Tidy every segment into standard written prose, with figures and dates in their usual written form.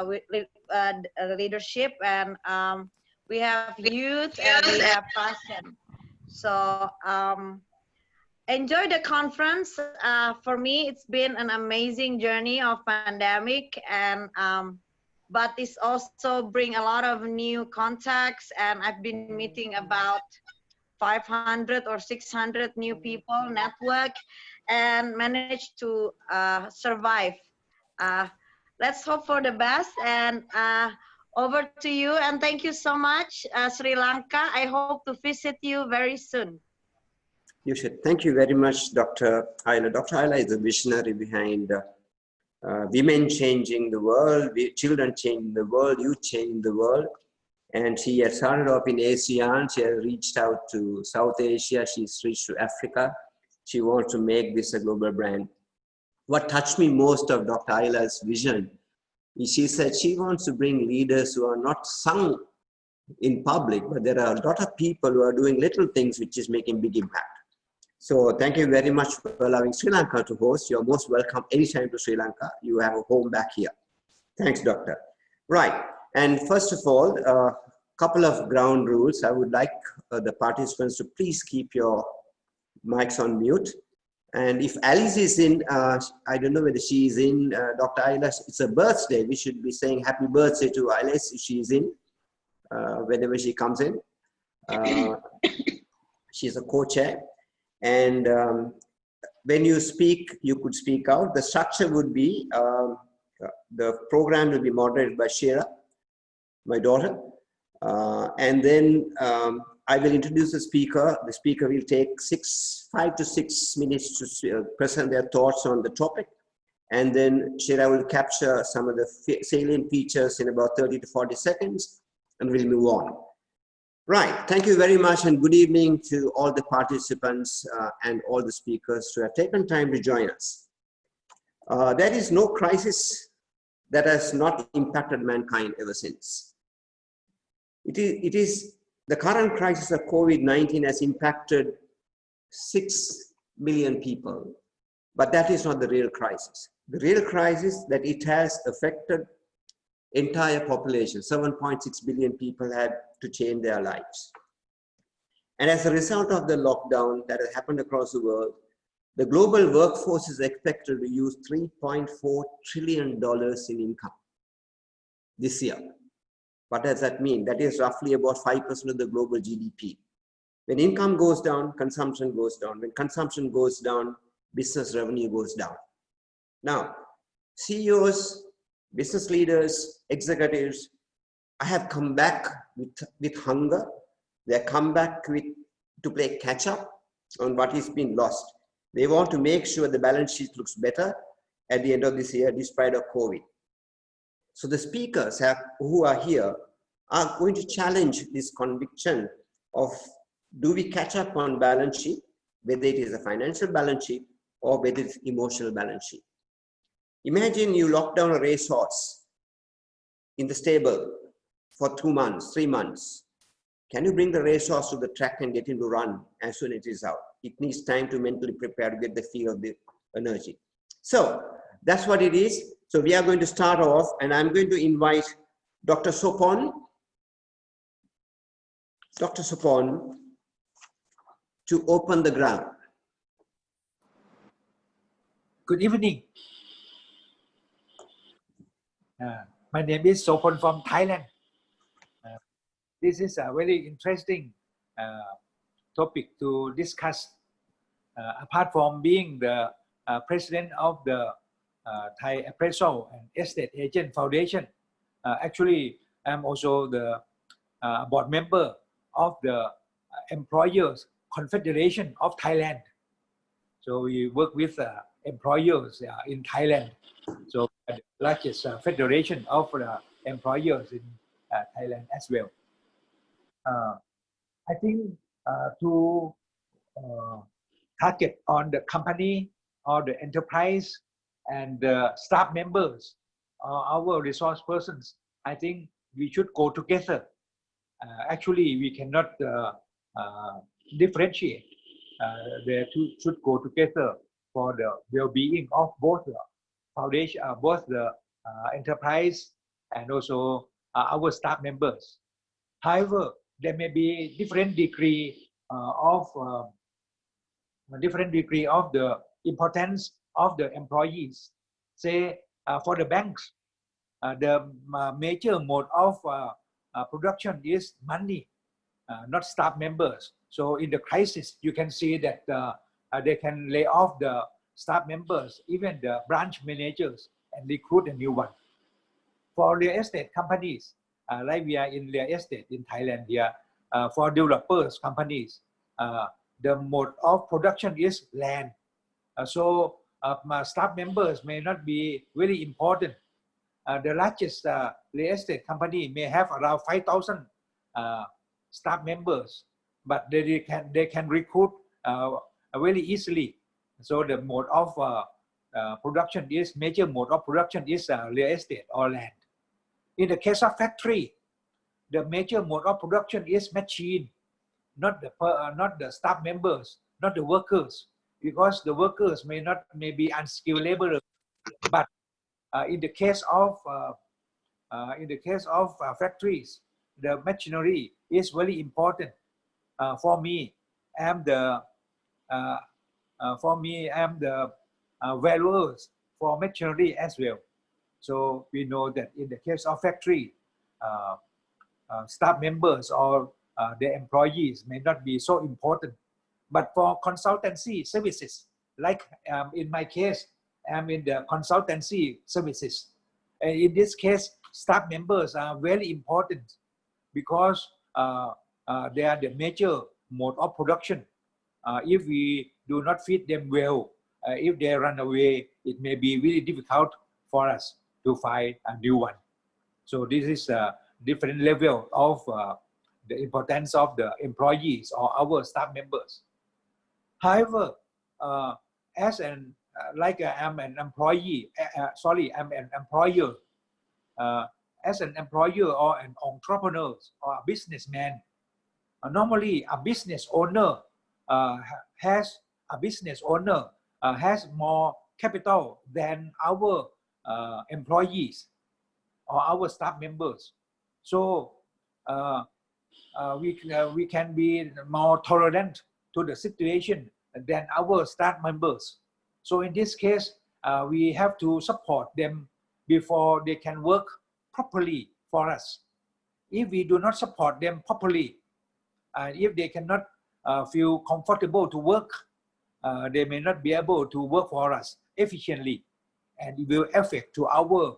with leadership, and we have youth and we have passion. So enjoy the conference. For me, it's been an amazing journey of pandemic, and but it's also bring a lot of new contacts, and I've been meeting about 500 or 600 new people network, and managed to survive. Uh, let's hope for the best, and over to you, and thank you so much, Sri Lanka. I hope to visit you very soon. You should. Thank you very much, Dr. Ayla. Dr. Ayla is a visionary behind women changing the world, children changing the world, youth changing the world. And she has started off in ASEAN. She has reached out to South Asia. She's reached to Africa. She wants to make this a global brand. What touched me most of Dr. Ayla's vision is she said she wants to bring leaders who are not sung in public, but there are a lot of people who are doing little things which is making big impact. So thank you very much for allowing Sri Lanka to host. You're most welcome anytime to Sri Lanka. You have a home back here. Thanks, Doctor. Right. And first of all, a couple of ground rules. I would like the participants to please keep your mics on mute. And if Alice is in, I don't know whether she is in, Dr. Ayla, it's a birthday. We should be saying happy birthday to Alice if she is in, whenever she comes in. She's a co-chair. And when you speak, you could speak out. The structure would be, the program will be moderated by Shira, my daughter. And then I will introduce the speaker. The speaker will take 5 to 6 minutes to present their thoughts on the topic. And then Shira will capture some of the salient features in about 30 to 40 seconds, and we'll move on. Right, thank you very much, and good evening to all the participants and all the speakers who have taken time to join us. There is no crisis that has not impacted mankind ever since. It is the current crisis of COVID-19 has impacted 6 million people, but that is not the real crisis. The real crisis that it has affected entire population. 7.6 billion people had to change their lives. And as a result of the lockdown that has happened across the world, the global workforce is expected to use $3.4 trillion in income this year. What does that mean? That is roughly about 5% of the global GDP. When income goes down, consumption goes down. When consumption goes down, business revenue goes down. Now, CEOs, business leaders, executives, I have come back with hunger. They have come back to play catch up on what is being lost. They want to make sure the balance sheet looks better at the end of this year, despite of COVID. So the speakers who are here are going to challenge this conviction of, do we catch up on balance sheet, whether it is a financial balance sheet or whether it's emotional balance sheet. Imagine you lock down a racehorse in the stable for 2 months, 3 months. Can you bring the racehorse to the track and get him to run as soon as it is out? It needs time to mentally prepare to get the feel of the energy. So that's what it is. So we are going to start off, and I'm going to invite Dr. Sopon to open the ground. Good evening. My name is Sopon from Thailand. This is a very interesting topic to discuss. Apart from being the president of the Thai Appraisal and Estate Agent Foundation, actually I'm also the board member of the Employers Confederation of Thailand. So we work with employers in Thailand. So the largest federation of employers in Thailand as well. I think to target on the company or the enterprise and the staff members, our resource persons, I think we should go together. Actually, we cannot differentiate. They should go together for the well-being of both the foundation, both the enterprise and also our staff members. However, there may be different degree of the importance of the employees. Say for the banks, the major mode of production is money, not staff members. So in the crisis, you can see that they can lay off the staff members, even the branch managers, and recruit a new one. For real estate companies, like we are in real estate in Thailand here, for developers companies, the mode of production is land. So my staff members may not be very important. The largest real estate company may have around 5,000 staff members, but they can recruit very easily. So the mode of production is major mode of production is real estate or land. In the case of factory, the major mode of production is machine, not the staff members, not the workers, because the workers may be unskilled laborers. But in the case of factories, the machinery is very important. For me, I'm the valuers for machinery as well. So we know that in the case of factory, staff members or the employees may not be so important. But for consultancy services, like in my case, I'm in the consultancy services. And in this case, staff members are very important because they are the major mode of production. If we do not feed them well, if they run away, it may be really difficult for us to find a new one. So this is a different level of the importance of the employees or our staff members. However, as an I'm an employee, I'm an employer. As an employer or an entrepreneur or a businessman, normally a business owner has more capital than our employees or our staff members. So we can be more tolerant to the situation than our staff members. So in this case, we have to support them before they can work properly for us. If we do not support them properly, if they cannot feel comfortable to work, they may not be able to work for us efficiently, and it will affect to our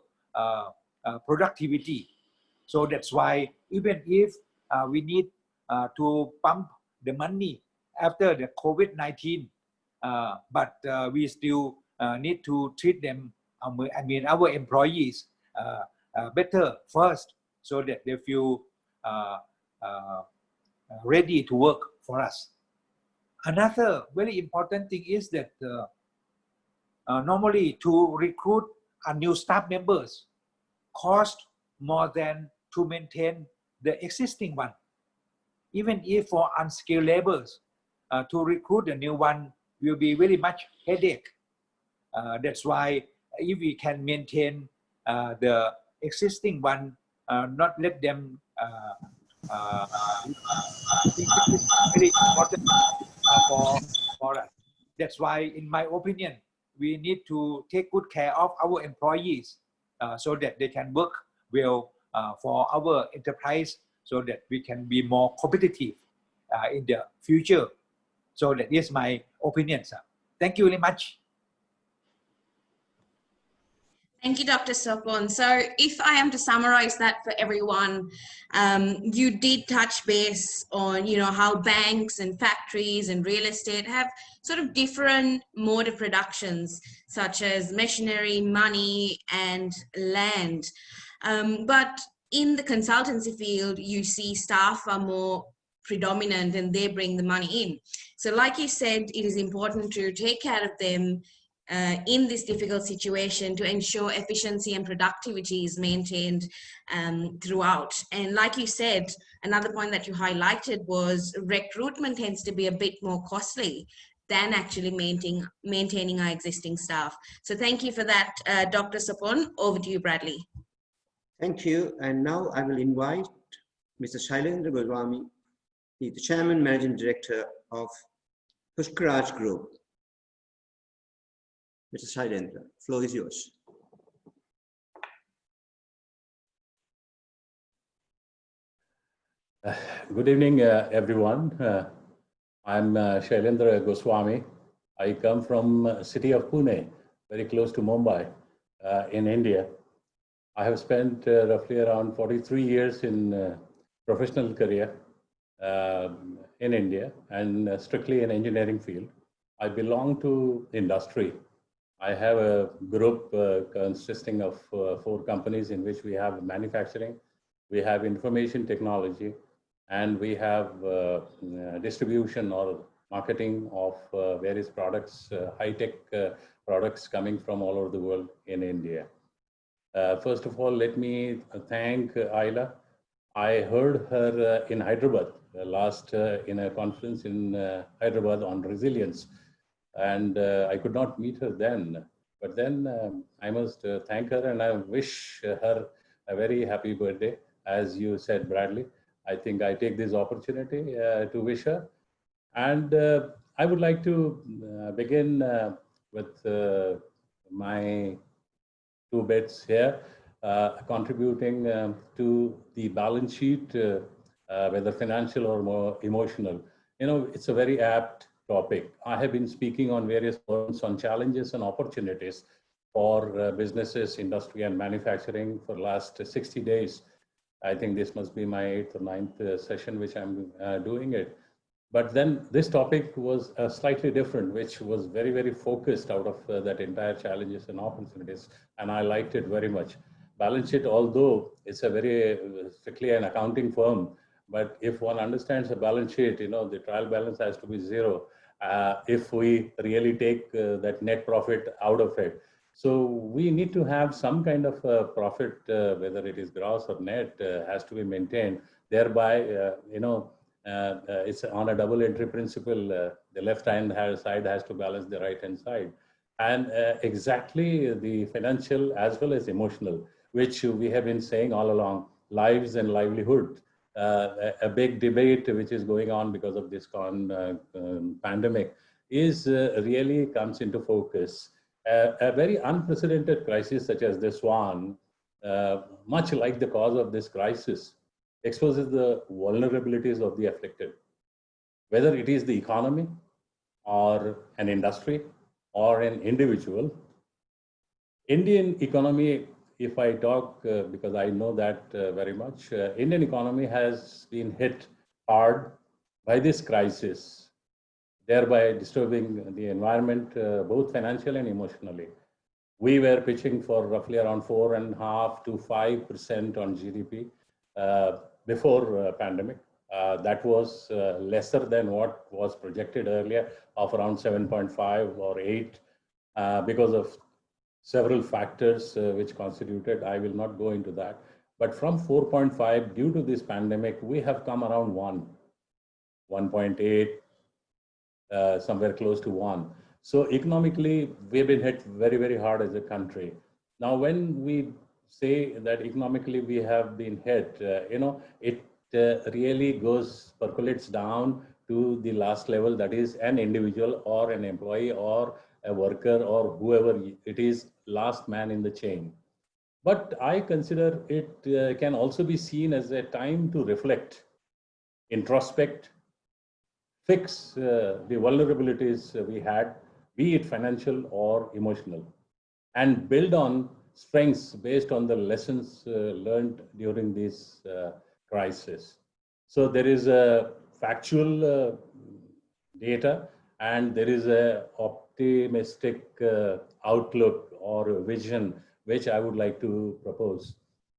productivity. So that's why even if we need to pump the money after the COVID-19, but we still need to treat them, our employees better first, so that they feel ready to work for us. Another very important thing is that normally to recruit a new staff members cost more than to maintain the existing one. Even if for unskilled laborers, to recruit a new one will be very much headache. That's why if we can maintain the existing one, not let them very important for us. That's why, in my opinion, we need to take good care of our employees so that they can work well for our enterprise, so that we can be more competitive in the future. So that is my opinion, sir. Thank you very much. Thank you, Dr. Sopon. So if I am to summarize that for everyone, you did touch base on, how banks and factories and real estate have sort of different mode of productions, such as machinery, money, and land. But in the consultancy field, you see staff are more predominant and they bring the money in. So like you said, it is important to take care of them in this difficult situation to ensure efficiency and productivity is maintained throughout. And like you said, another point that you highlighted was recruitment tends to be a bit more costly than actually maintaining our existing staff. So thank you for that, Dr. Sopon. Over to you, Bradley. Thank you. And now I will invite Mr. Shailendra Goswami. He's the Chairman, Managing Director of Pushkaraj Group. Mr. Shailendra, floor is yours. Good evening, everyone. I'm Shailendra Goswami. I come from city of Pune, very close to Mumbai, in India. I have spent roughly around 43 years in professional career in India and strictly in engineering field. I belong to industry. I have a group consisting of 4 companies in which we have manufacturing, we have information technology, and we have distribution or marketing of various products, high-tech products coming from all over the world in India. First of all, let me thank Ayla. I heard her in Hyderabad last in a conference in Hyderabad on resilience, and I could not meet her then. But then I must thank her, and I wish her a very happy birthday, as you said, Bradley. I think I take this opportunity to wish her. And I would like to begin with my 2 bits here, contributing to the balance sheet, whether financial or more emotional. You know, it's a very apt topic. I have been speaking on various forums on challenges and opportunities for businesses, industry, and manufacturing for the last 60 days. I think this must be my 8th or 9th session which I'm doing it. But then this topic was slightly different, which was very, very focused out of that entire challenges and opportunities. And I liked it very much. Balance sheet, although it's a very strictly an accounting firm, but if one understands a balance sheet, you know, the trial balance has to be 0 if we really take that net profit out of it. So we need to have some kind of profit, whether it is gross or net, has to be maintained. Thereby, you know, it's on a double entry principle. The left hand side has to balance the right hand side. And exactly the financial as well as emotional, which we have been saying all along, lives and livelihood. A big debate which is going on because of this pandemic is really comes into focus. A very unprecedented crisis such as this one, much like the cause of this crisis, exposes the vulnerabilities of the afflicted, whether it is the economy or an industry or an individual. Indian economy, if I talk, because I know that very much, Indian economy has been hit hard by this crisis, thereby disturbing the environment, both financially and emotionally. We were pitching for roughly around 4.5% to 5% on GDP before pandemic. That was lesser than what was projected earlier of around 7.5 or 8 because of several factors which constituted. I will not go into that. But from 4.5, due to this pandemic, we have come around 1.8, somewhere close to 1. So economically, we've been hit very, very hard as a country. Now, when we say that economically we have been hit, you know, it really percolates down to the last level, that is an individual or an employee or a worker or whoever it is, last man in the chain. But I consider it can also be seen as a time to reflect, introspect, fix the vulnerabilities we had, be it financial or emotional, and build on strengths based on the lessons learned during this crisis. So there is a factual data and there is a optimistic outlook or vision which I would like to propose.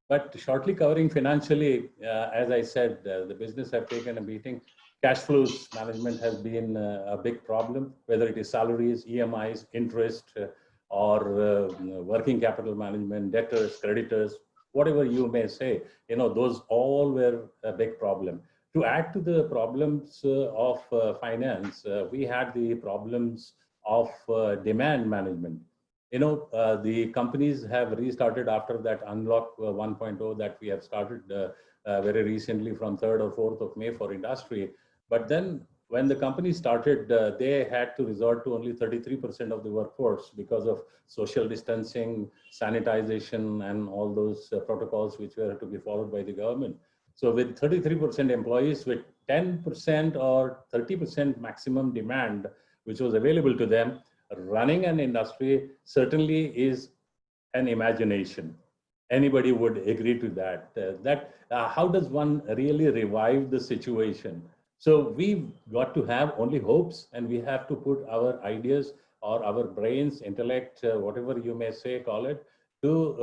But shortly covering financially, as I said, the business have taken a beating. Cash flows management has been a big problem, whether it is salaries, EMIs, interest, or working capital management, debtors, creditors, whatever you may say, you know, those all were a big problem. To add to the problems of finance, we had the problems of demand management. You know, the companies have restarted after that Unlock 1.0 that we have started very recently from 3rd or 4th of May for industry. But then when the company started, they had to resort to only 33% of the workforce because of social distancing, sanitization, and all those protocols which were to be followed by the government. So with 33% employees, with 10% or 30% maximum demand, which was available to them, running an industry certainly is an imagination. Anybody would agree to that. How does one really revive the situation? So we've got to have only hopes, and we have to put our ideas or our brains, intellect, whatever you may say, call it, to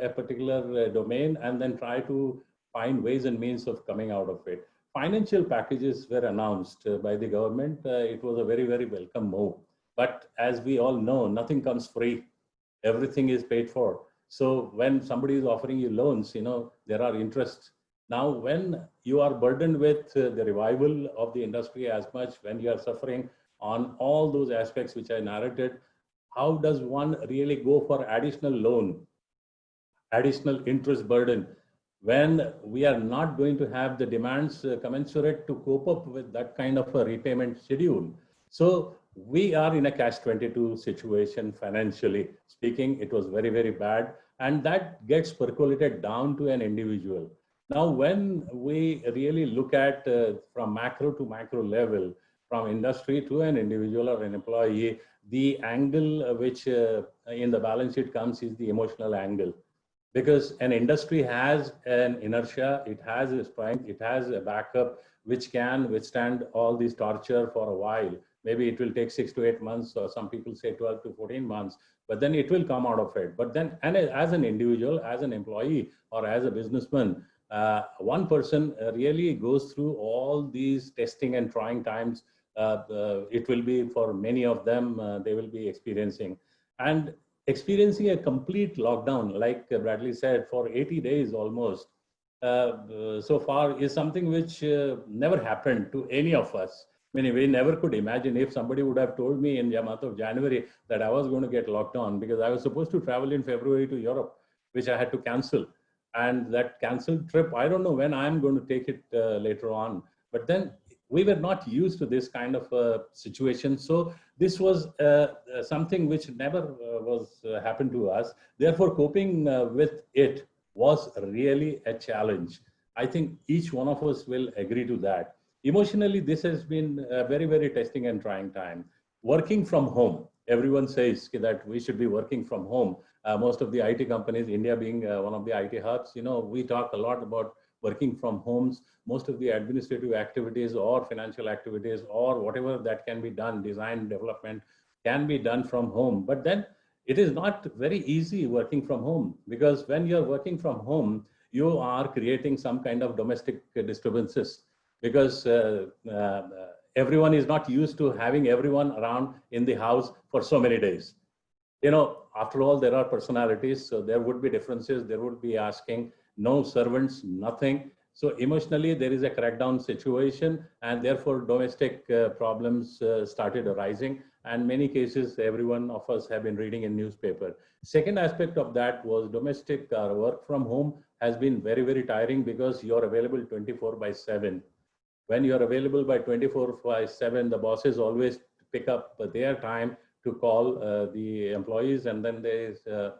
a particular domain, and then try to find ways and means of coming out of it. Financial packages were announced by the government. It was a very, very welcome move. But as we all know, nothing comes free. Everything is paid for. So when somebody is offering you loans, you know, there are interests. Now, when you are burdened with the revival of the industry as much, when you are suffering on all those aspects which I narrated, how does one really go for additional loan, additional interest burden, when we are not going to have the demands commensurate to cope up with that kind of a repayment schedule? So we are in a catch-22 situation financially speaking. It was very, very bad, and that gets percolated down to an individual. Now, when we really look at from macro to macro level, from industry to an individual or an employee, the angle which in the balance sheet comes is the emotional angle. Because an industry has an inertia, it has a strength, it has a backup which can withstand all this torture for a while. Maybe it will take 6 to 8 months, or some people say 12 to 14 months, but then it will come out of it. But then, and as an individual, as an employee, or as a businessman, one person really goes through all these testing and trying times. It will be for many of them, they will be experiencing. And experiencing a complete lockdown, like Bradley said, for 80 days almost, so far is something which never happened to any of us. I mean, we never could imagine if somebody would have told me in the month of January that I was going to get locked down, because I was supposed to travel in February to Europe, which I had to cancel. And that canceled trip, I don't know when I'm going to take it later on. But then we were not used to this kind of situation. So this was something which never was happened to us. Therefore, coping with it was really a challenge. I think each one of us will agree to that. Emotionally, this has been a very, very testing and trying time. Working from home, everyone says that we should be working from home. Most of the IT companies, India being one of the IT hubs, you know, we talk a lot about working from homes. Most of the administrative activities or financial activities or whatever that can be done, design development, can be done from home. But then it is not very easy working from home, because when you're working from home, you are creating some kind of domestic disturbances, because everyone is not used to having everyone around in the house for so many days. You know, after all, there are personalities, so there would be differences. There would be asking, no servants, nothing. So emotionally, there is a crackdown situation, and therefore domestic problems started arising. And many cases, every one of us have been reading in newspaper. Second aspect of that was domestic work from home has been very, very tiring, because you're available 24/7. When you're available by 24/7, the bosses always pick up their time to call the employees, and then they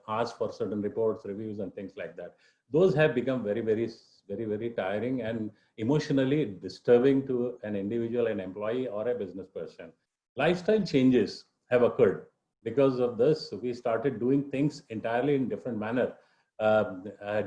ask for certain reports, reviews, and things like that. Those have become very, very, very, very tiring and emotionally disturbing to an individual, an employee, or a business person. Lifestyle changes have occurred. Because of this, we started doing things entirely in different manner.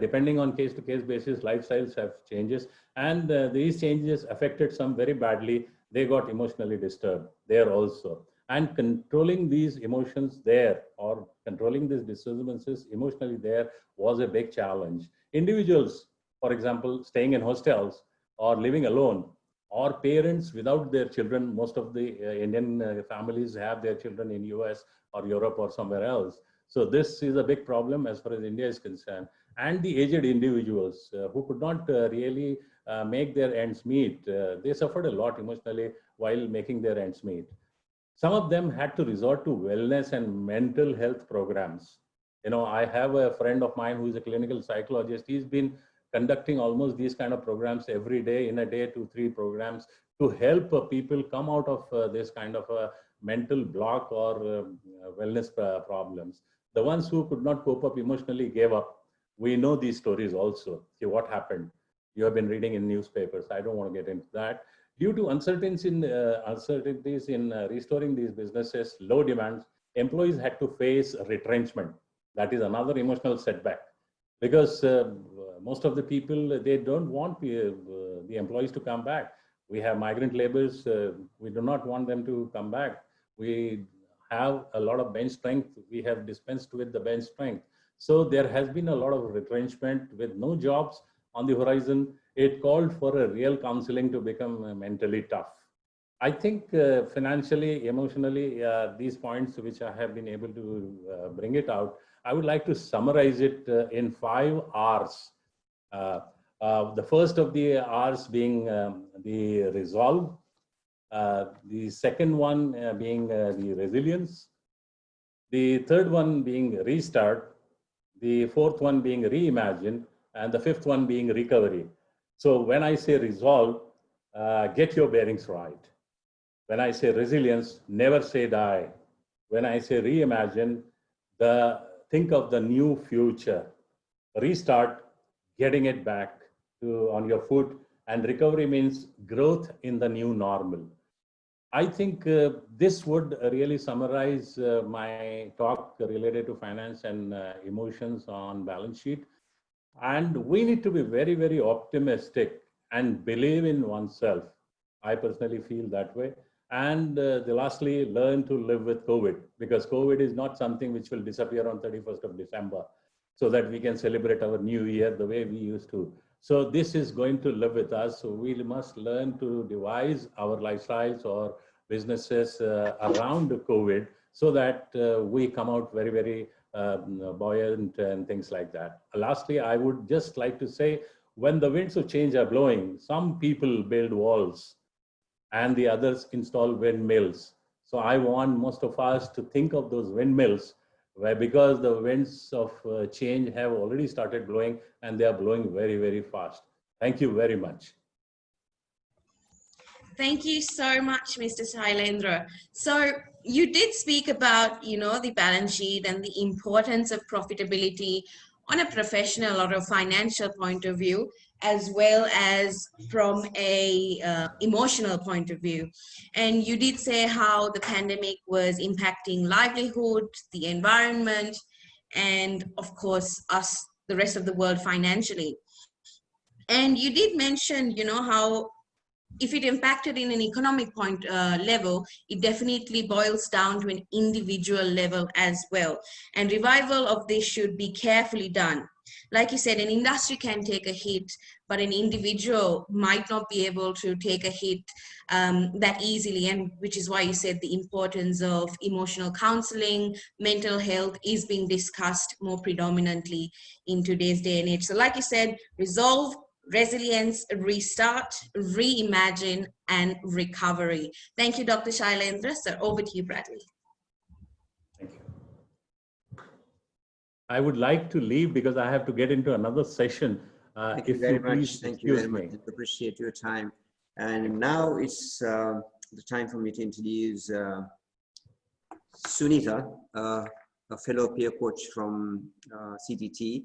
Depending on case-to-case basis, lifestyles have changes, and these changes affected some very badly. They got emotionally disturbed there also. And controlling these emotions there, or controlling these disturbances emotionally there, was a big challenge. Individuals, for example, staying in hostels or living alone, or parents without their children. Most of the Indian families have their children in US or Europe or somewhere else. So this is a big problem as far as India is concerned. and the aged individuals who could not really make their ends meet. They suffered a lot emotionally while making their ends meet. Some of them had to resort to wellness and mental health programs. You know, I have a friend of mine who is a clinical psychologist. He's been conducting almost these kind of programs every day, in a day, 2-3 programs to help people come out of this kind of a mental block or wellness problems. The ones who could not cope up emotionally gave up. We know these stories also. See what happened. You have been reading in newspapers. I don't want to get into that. Due to uncertainties in restoring these businesses, low demands, employees had to face retrenchment. That is another emotional setback, because most of the people, they don't want the employees to come back. We have migrant laborers. We do not want them to come back. We have a lot of bench strength. We have dispensed with the bench strength. So there has been a lot of retrenchment with no jobs on the horizon. It called for a real counseling to become mentally tough. I think financially, emotionally, these points which I have been able to bring it out, I would like to summarize it in 5 R's. The first of the R's being the resolve, the second one being the resilience, the third one being restart, the fourth one being reimagine, and the fifth one being recovery. So when I say resolve, get your bearings right. When I say resilience, never say die. When I say reimagine, think of the new future. Restart, getting it back on your foot, and recovery means growth in the new normal. I think this would really summarize my talk related to finance and emotions on balance sheet. And we need to be very, very optimistic and believe in oneself. I personally feel that way. And lastly, learn to live with COVID, because COVID is not something which will disappear on 31st of December, so that we can celebrate our new year the way we used to. So this is going to live with us. So we must learn to devise our lifestyles or businesses around COVID, so that we come out very, very buoyant and things like that. Lastly, I would just like to say, when the winds of change are blowing, some people build walls and the others install windmills. So I want most of us to think of those windmills, where, because the winds of change have already started blowing, and they are blowing very, very fast. Thank you very much. Thank you so much, Mr. Shailendra. So you did speak about, the balance sheet and the importance of profitability on a professional or a financial point of view, as well as from a emotional point of view. And you did say how the pandemic was impacting livelihood, the environment, and of course, us, the rest of the world financially. And you did mention, how if it impacted in an economic point level, it definitely boils down to an individual level as well. And revival of this should be carefully done. Like you said, an industry can take a hit, but an individual might not be able to take a hit that easily. And which is why you said the importance of emotional counseling, mental health is being discussed more predominantly in today's day and age. So like you said, resolve, resilience, restart, reimagine, and recovery. Thank you, Dr. Shailendra. So over to you, Bradley. Thank you. I would like to leave because I have to get into another session. Thank you very much. Thank you very much. I appreciate your time. And now it's the time for me to introduce Sunita, a fellow peer coach from CTT.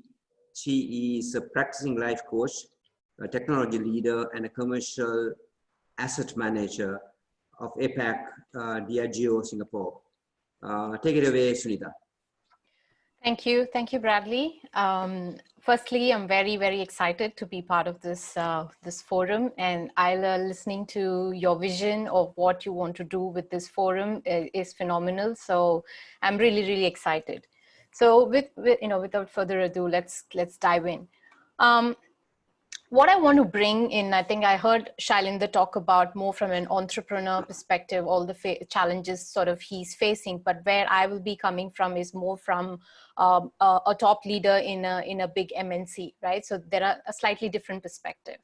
She is a practicing life coach, a technology leader, and a commercial asset manager of APAC Diageo Singapore. Take it away, Sunita. Thank you, Bradley. Firstly, I'm very, very excited to be part of this this forum, and Ayla, listening to your vision of what you want to do with this forum is phenomenal. So I'm really, really excited. So without further ado, let's dive in. what I want to bring in, I think I heard Shailendra talk about more from an entrepreneur perspective, all the challenges sort of he's facing, but where I will be coming from is more from a top leader in a big MNC, right? So there are a slightly different perspective.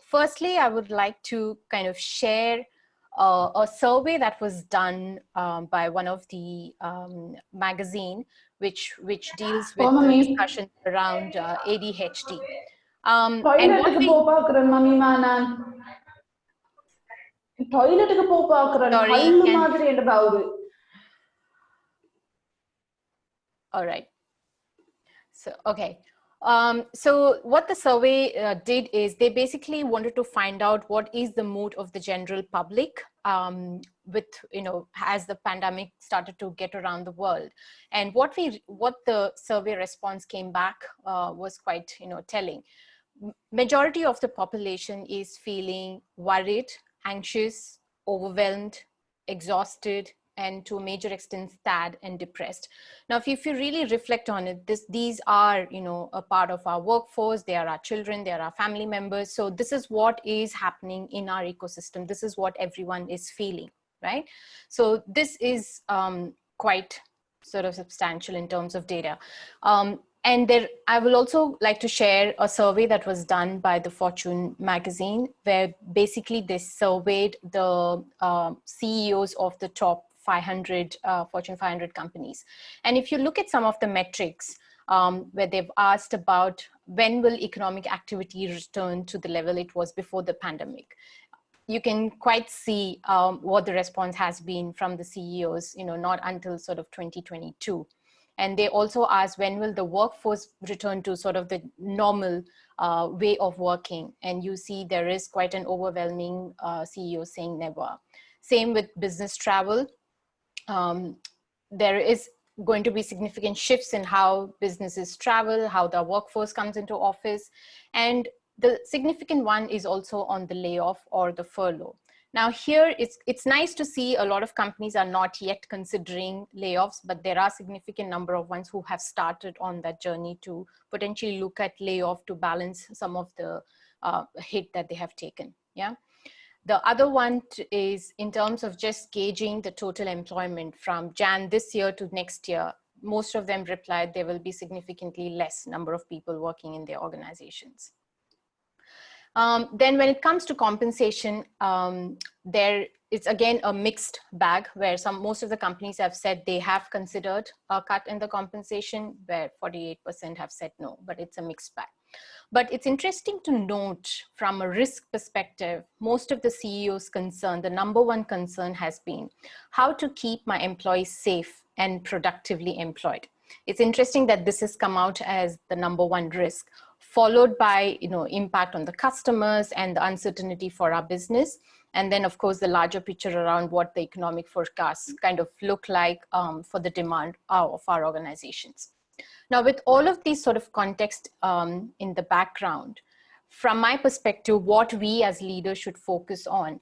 Firstly, I would like to kind of share a survey that was done by one of the magazine, which deals with the discussion around ADHD. And what we, all right. So, okay. So what the survey did is they basically wanted to find out what is the mood of the general public with, you know, as the pandemic started to get around the world. And what the survey response came back was quite, you know, telling. Majority of the population is feeling worried, anxious, overwhelmed, exhausted, and to a major extent sad and depressed. Now, if you really reflect on it, these are, you know, a part of our workforce. They are our children, they are our family members. So this is what is happening in our ecosystem. This is what everyone is feeling, right? So this is quite sort of substantial in terms of data. And there, I will also like to share a survey that was done by the Fortune magazine, where basically they surveyed the CEOs of the top 500 Fortune 500 companies. And if you look at some of the metrics where they've asked about when will economic activity return to the level it was before the pandemic, you can quite see what the response has been from the CEOs, you know, not until sort of 2022. And they also asked when will the workforce return to sort of the normal way of working. And you see there is quite an overwhelming CEO saying never. Same with business travel. There is going to be significant shifts in how businesses travel, how the workforce comes into office. And the significant one is also on the layoff or the furlough. Now here, it's nice to see a lot of companies are not yet considering layoffs, but there are significant number of ones who have started on that journey to potentially look at layoff to balance some of the hit that they have taken, yeah? The other one is in terms of just gauging the total employment from Jan this year to next year, most of them replied there will be significantly less number of people working in their organizations. Then when it comes to compensation, there is again a mixed bag where most of the companies have said they have considered a cut in the compensation, where 48% have said no, but it's a mixed bag. But it's interesting to note from a risk perspective, most of the CEOs' concern, the number one concern has been how to keep my employees safe and productively employed. It's interesting that this has come out as the number one risk, followed by, you know, impact on the customers and the uncertainty for our business. And then of course, the larger picture around what the economic forecasts kind of look like for the demand of our organizations. Now, with all of these sort of context in the background, from my perspective, what we as leaders should focus on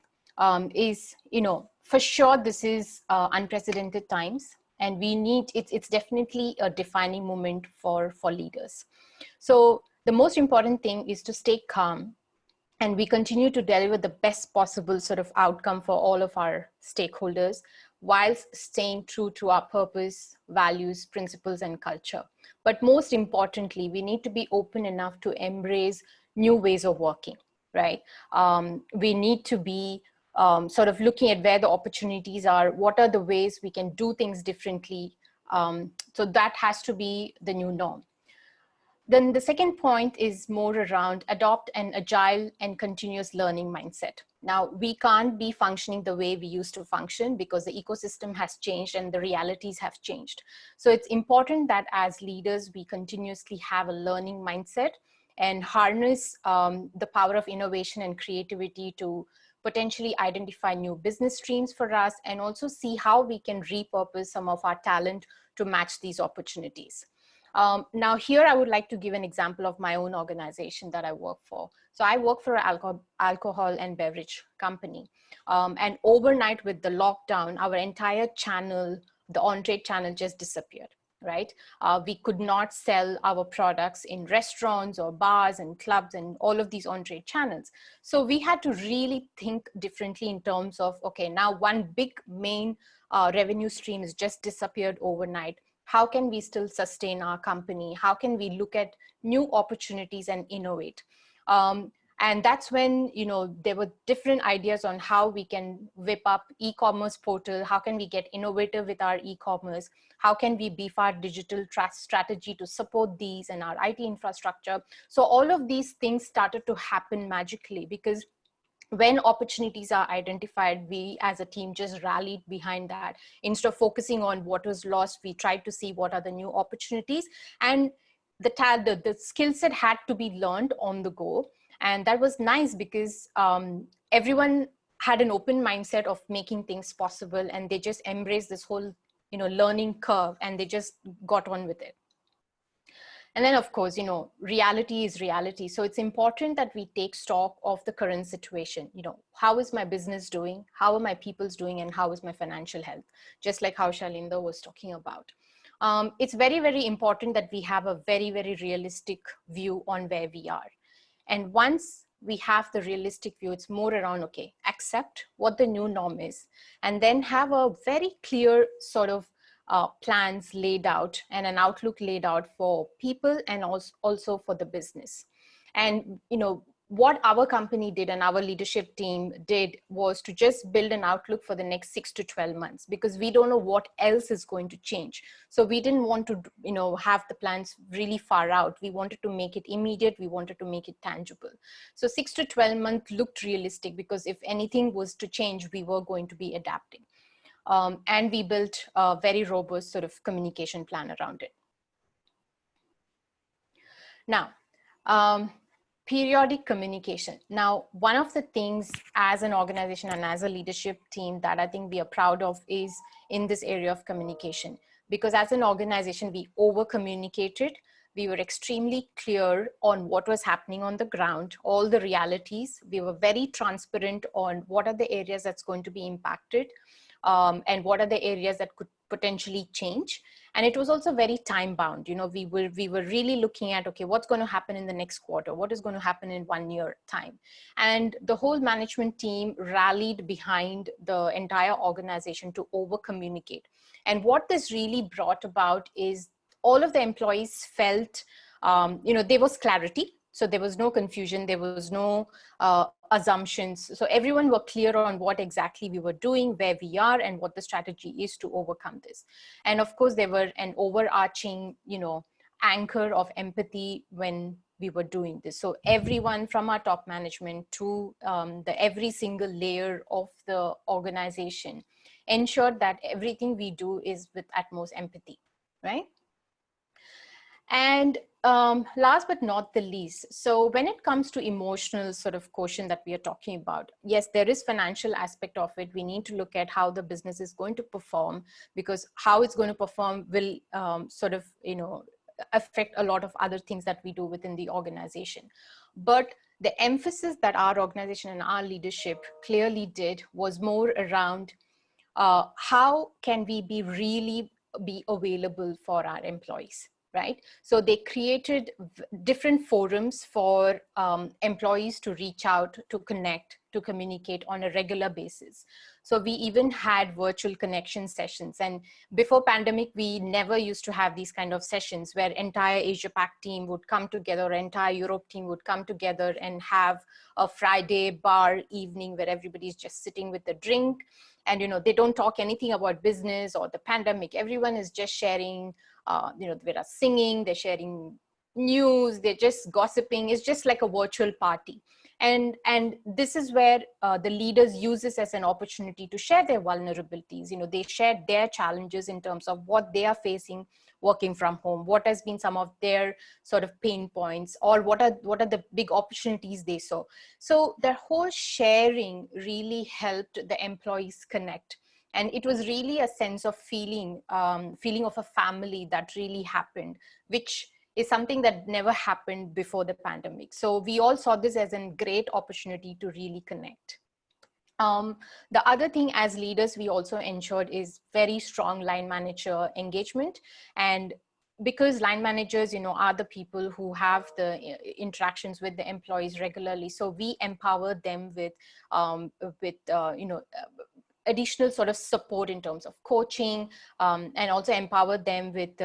is, you know, for sure, this is unprecedented times, and we need, it's definitely a defining moment for leaders. So the most important thing is to stay calm, and we continue to deliver the best possible sort of outcome for all of our stakeholders, whilst staying true to our purpose, values, principles, and culture. But most importantly, we need to be open enough to embrace new ways of working, right? We need to be sort of looking at where the opportunities are, what are the ways we can do things differently. So that has to be the new norm. Then the second point is more around adopt an agile and continuous learning mindset. Now, we can't be functioning the way we used to function because the ecosystem has changed and the realities have changed. So it's important that as leaders, we continuously have a learning mindset and harness the power of innovation and creativity to potentially identify new business streams for us, and also see how we can repurpose some of our talent to match these opportunities. Now here I would like to give an example of my own organization that I work for. So I work for an alcohol and beverage company. And overnight with the lockdown, our entire channel, the on-trade channel, just disappeared. right? We could not sell our products in restaurants or bars and clubs and all of these on-trade channels. So we had to really think differently in terms of, okay, now one big main revenue stream has just disappeared overnight. How can we still sustain our company? How can we look at new opportunities and innovate? And that's when, you know, there were different ideas on how we can whip up e-commerce portal. How can we get innovative with our e-commerce? How can we beef our digital strategy to support these and our IT infrastructure? So all of these things started to happen magically, because when opportunities are identified, we as a team just rallied behind that. Instead of focusing on what was lost, we tried to see what are the new opportunities. And the skill set had to be learned on the go. And that was nice because everyone had an open mindset of making things possible, and they just embraced this whole, you know, learning curve, and they just got on with it. And then, of course, you know, reality is reality. So it's important that we take stock of the current situation. You know, how is my business doing? How are my people's doing? And how is my financial health? Just like how Shailinda was talking about. It's very, very important that we have a very, very realistic view on where we are. And once we have the realistic view, it's more around, okay, accept what the new norm is, and then have a very clear sort of plans laid out and an outlook laid out for people and also for the business. And, you know, what our company did and our leadership team did was to just build an outlook for the next 6 to 12 months, because we don't know what else is going to change. So we didn't want to, you know, have the plans really far out. We wanted to make it immediate. We wanted to make it tangible. So 6 to 12 months looked realistic, because if anything was to change, we were going to be adapting. And we built a very robust sort of communication plan around it. Now, periodic communication. Now, one of the things as an organization and as a leadership team that I think we are proud of is in this area of communication, because as an organization, we over communicated. We were extremely clear on what was happening on the ground, all the realities. We were very transparent on what are the areas that's going to be impacted. And what are the areas that could potentially change. And it was also very time bound. You know, we were really looking at, okay, what's going to happen in the next quarter? What is going to happen in 1 year time? And the whole management team rallied behind the entire organization to over communicate. And what this really brought about is all of the employees felt, you know, there was clarity. So there was no confusion. There was no assumptions. So everyone were clear on what exactly we were doing, where we are, and what the strategy is to overcome this. And of course, there were an overarching, you know, anchor of empathy when we were doing this. So everyone from our top management to every single layer of the organization ensured that everything we do is with utmost empathy, right? And last but not the least, so when it comes to emotional sort of quotient that we are talking about, yes, there is financial aspect of it. We need to look at how the business is going to perform, because how it's going to perform will sort of, you know, affect a lot of other things that we do within the organization. But the emphasis that our organization and our leadership clearly did was more around how can we really be available for our employees. Right? So they created different forums for employees to reach out, to connect, to communicate on a regular basis. So we even had virtual connection sessions. And before pandemic, we never used to have these kind of sessions where entire Asia Pac team would come together, entire Europe team would come together and have a Friday bar evening where everybody's just sitting with a drink. And, you know, they don't talk anything about business or the pandemic. Everyone is just sharing, you know, they're singing, they're sharing news, they're just gossiping. It's just like a virtual party. And this is where the leaders use this as an opportunity to share their vulnerabilities. You know, they shared their challenges in terms of what they are facing working from home, what has been some of their sort of pain points, or what are the big opportunities they saw. So their whole sharing really helped the employees connect. And it was really a sense of feeling of a family that really happened, which is something that never happened before the pandemic. So we all saw this as a great opportunity to really connect. The other thing as leaders, we also ensured is very strong line manager engagement. And because line managers, are the people who have the interactions with the employees regularly. So we empower them with additional sort of support in terms of coaching, and also empower them with,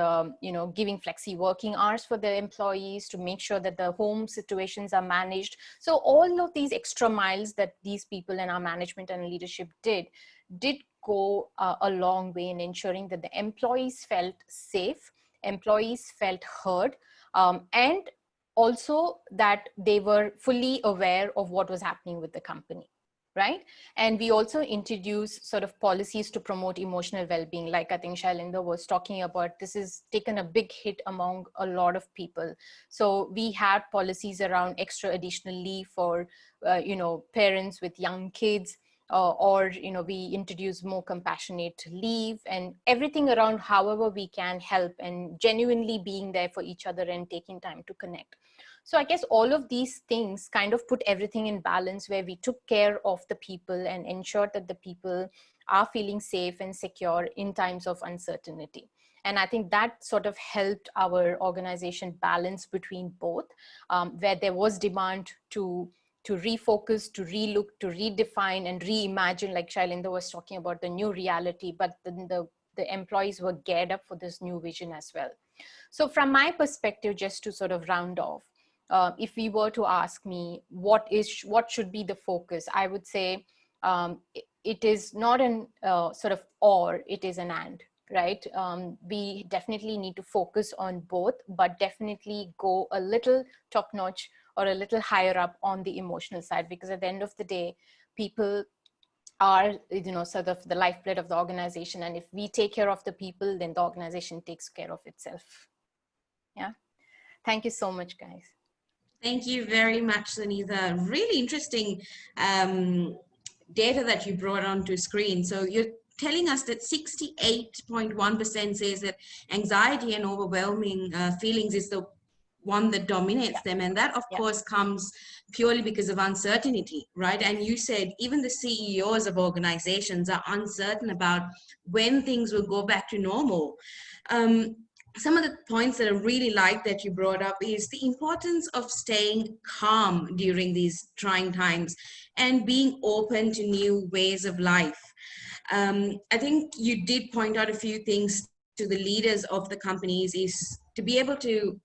giving flexi working hours for their employees to make sure that the home situations are managed. So all of these extra miles that these people in our management and leadership did go a long way in ensuring that the employees felt safe, employees felt heard, and also that they were fully aware of what was happening with the company. Right. And we also introduce sort of policies to promote emotional well-being. Like I think Shailendra was talking about, this has taken a big hit among a lot of people. So we had policies around extra additional leave for, parents with young kids, or we introduce more compassionate leave, and everything around however we can help and genuinely being there for each other and taking time to connect. So I guess all of these things kind of put everything in balance, where we took care of the people and ensured that the people are feeling safe and secure in times of uncertainty. And I think that sort of helped our organization balance between both, where there was demand to refocus, to relook, to redefine and reimagine, like Shailendra was talking about, the new reality, but then the employees were geared up for this new vision as well. So from my perspective, just to sort of round off, if we were to ask me what should be the focus, I would say it is not an sort of or, it is an and, right? We definitely need to focus on both, but definitely go a little top notch or a little higher up on the emotional side, because at the end of the day, people are, sort of the lifeblood of the organization. And if we take care of the people, then the organization takes care of itself. Yeah. Thank you so much, guys. Thank you very much, Sunitha. Really interesting data that you brought onto screen. So you're telling us that 68.1% says that anxiety and overwhelming feelings is the one that dominates them. And that, of course, comes purely because of uncertainty, right? And you said even the CEOs of organizations are uncertain about when things will go back to normal. Some of the points that I really like that you brought up is the importance of staying calm during these trying times and being open to new ways of life. I think you did point out a few things to the leaders of the companies, is to be able to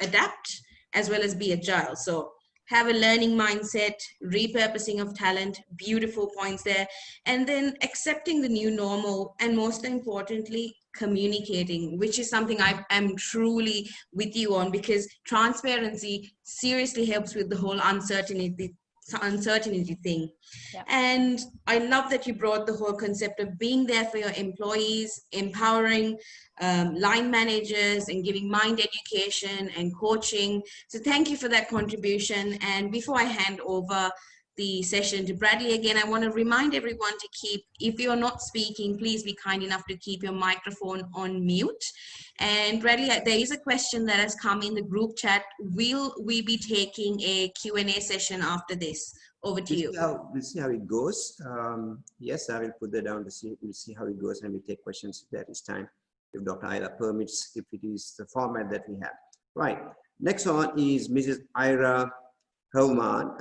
adapt as well as be agile. So have a learning mindset, repurposing of talent, beautiful points there, and then accepting the new normal, and most importantly, communicating, which is something I am truly with you on, because transparency seriously helps with the whole uncertainty thing. Yeah. And I love that you brought the whole concept of being there for your employees, empowering line managers and giving mind education and coaching. So thank you for that contribution. And before I hand over the session to Bradley again, I want to remind everyone to keep, if you're not speaking, please be kind enough to keep your microphone on mute. And Bradley, there is a question that has come in the group chat. Will we be taking a Q&A session after this? Over to you. We'll see how it goes. Yes, I will put that down to see. We'll see how it goes, and we'll take questions if there is time, if Dr. Ayla permits, if it is the format that we have. Right. Next on is Mrs. Ayla Hurong.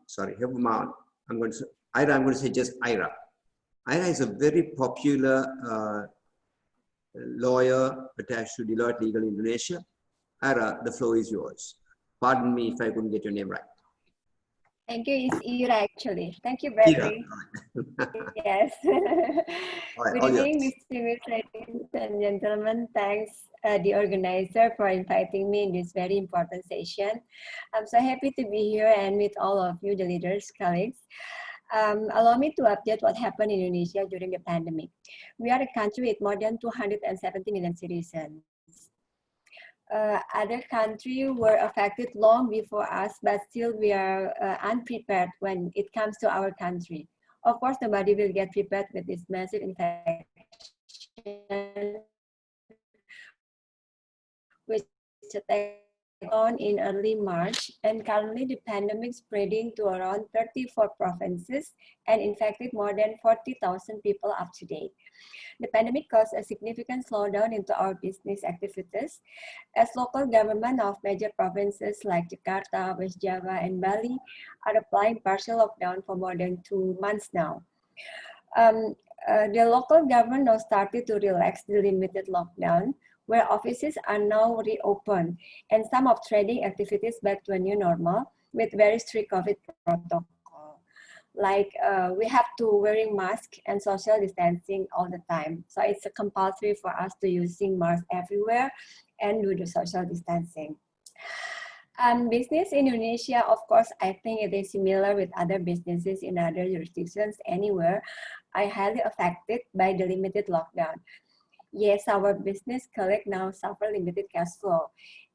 Sorry, Hurong. I'm going to say just Ayla. Ayla is a very popular lawyer attached to Deloitte Legal Indonesia. Ayla, the floor is yours. Pardon me if I couldn't get your name right. Thank you. It's Ira, actually. Thank you, Bradley. Yes. Right, Good evening, ladies and gentlemen. Thanks, the organizer, for inviting me in this very important session. I'm so happy to be here and meet all of you, the leaders, colleagues. Allow me to update what happened in Indonesia during the pandemic. We are a country with more than 270 million citizens. Other countries were affected long before us, but still we are unprepared when it comes to our country. Of course, nobody will get prepared with this massive infection, which attacks on in early March, and currently the pandemic spreading to around 34 provinces and infected more than 40,000 people up to date. The pandemic caused a significant slowdown into our business activities, as local government of major provinces like Jakarta, West Java, and Bali are applying partial lockdown for more than 2 months now. The local government now started to relax the limited lockdown, where offices are now reopened and some of trading activities back to a new normal with very strict COVID protocol. Like we have to wearing mask and social distancing all the time. So it's a compulsory for us to using mask everywhere and do the social distancing. Business in Indonesia, of course, I think it is similar with other businesses in other jurisdictions anywhere, are highly affected by the limited lockdown. Yes, our business colleagues now suffer limited cash flow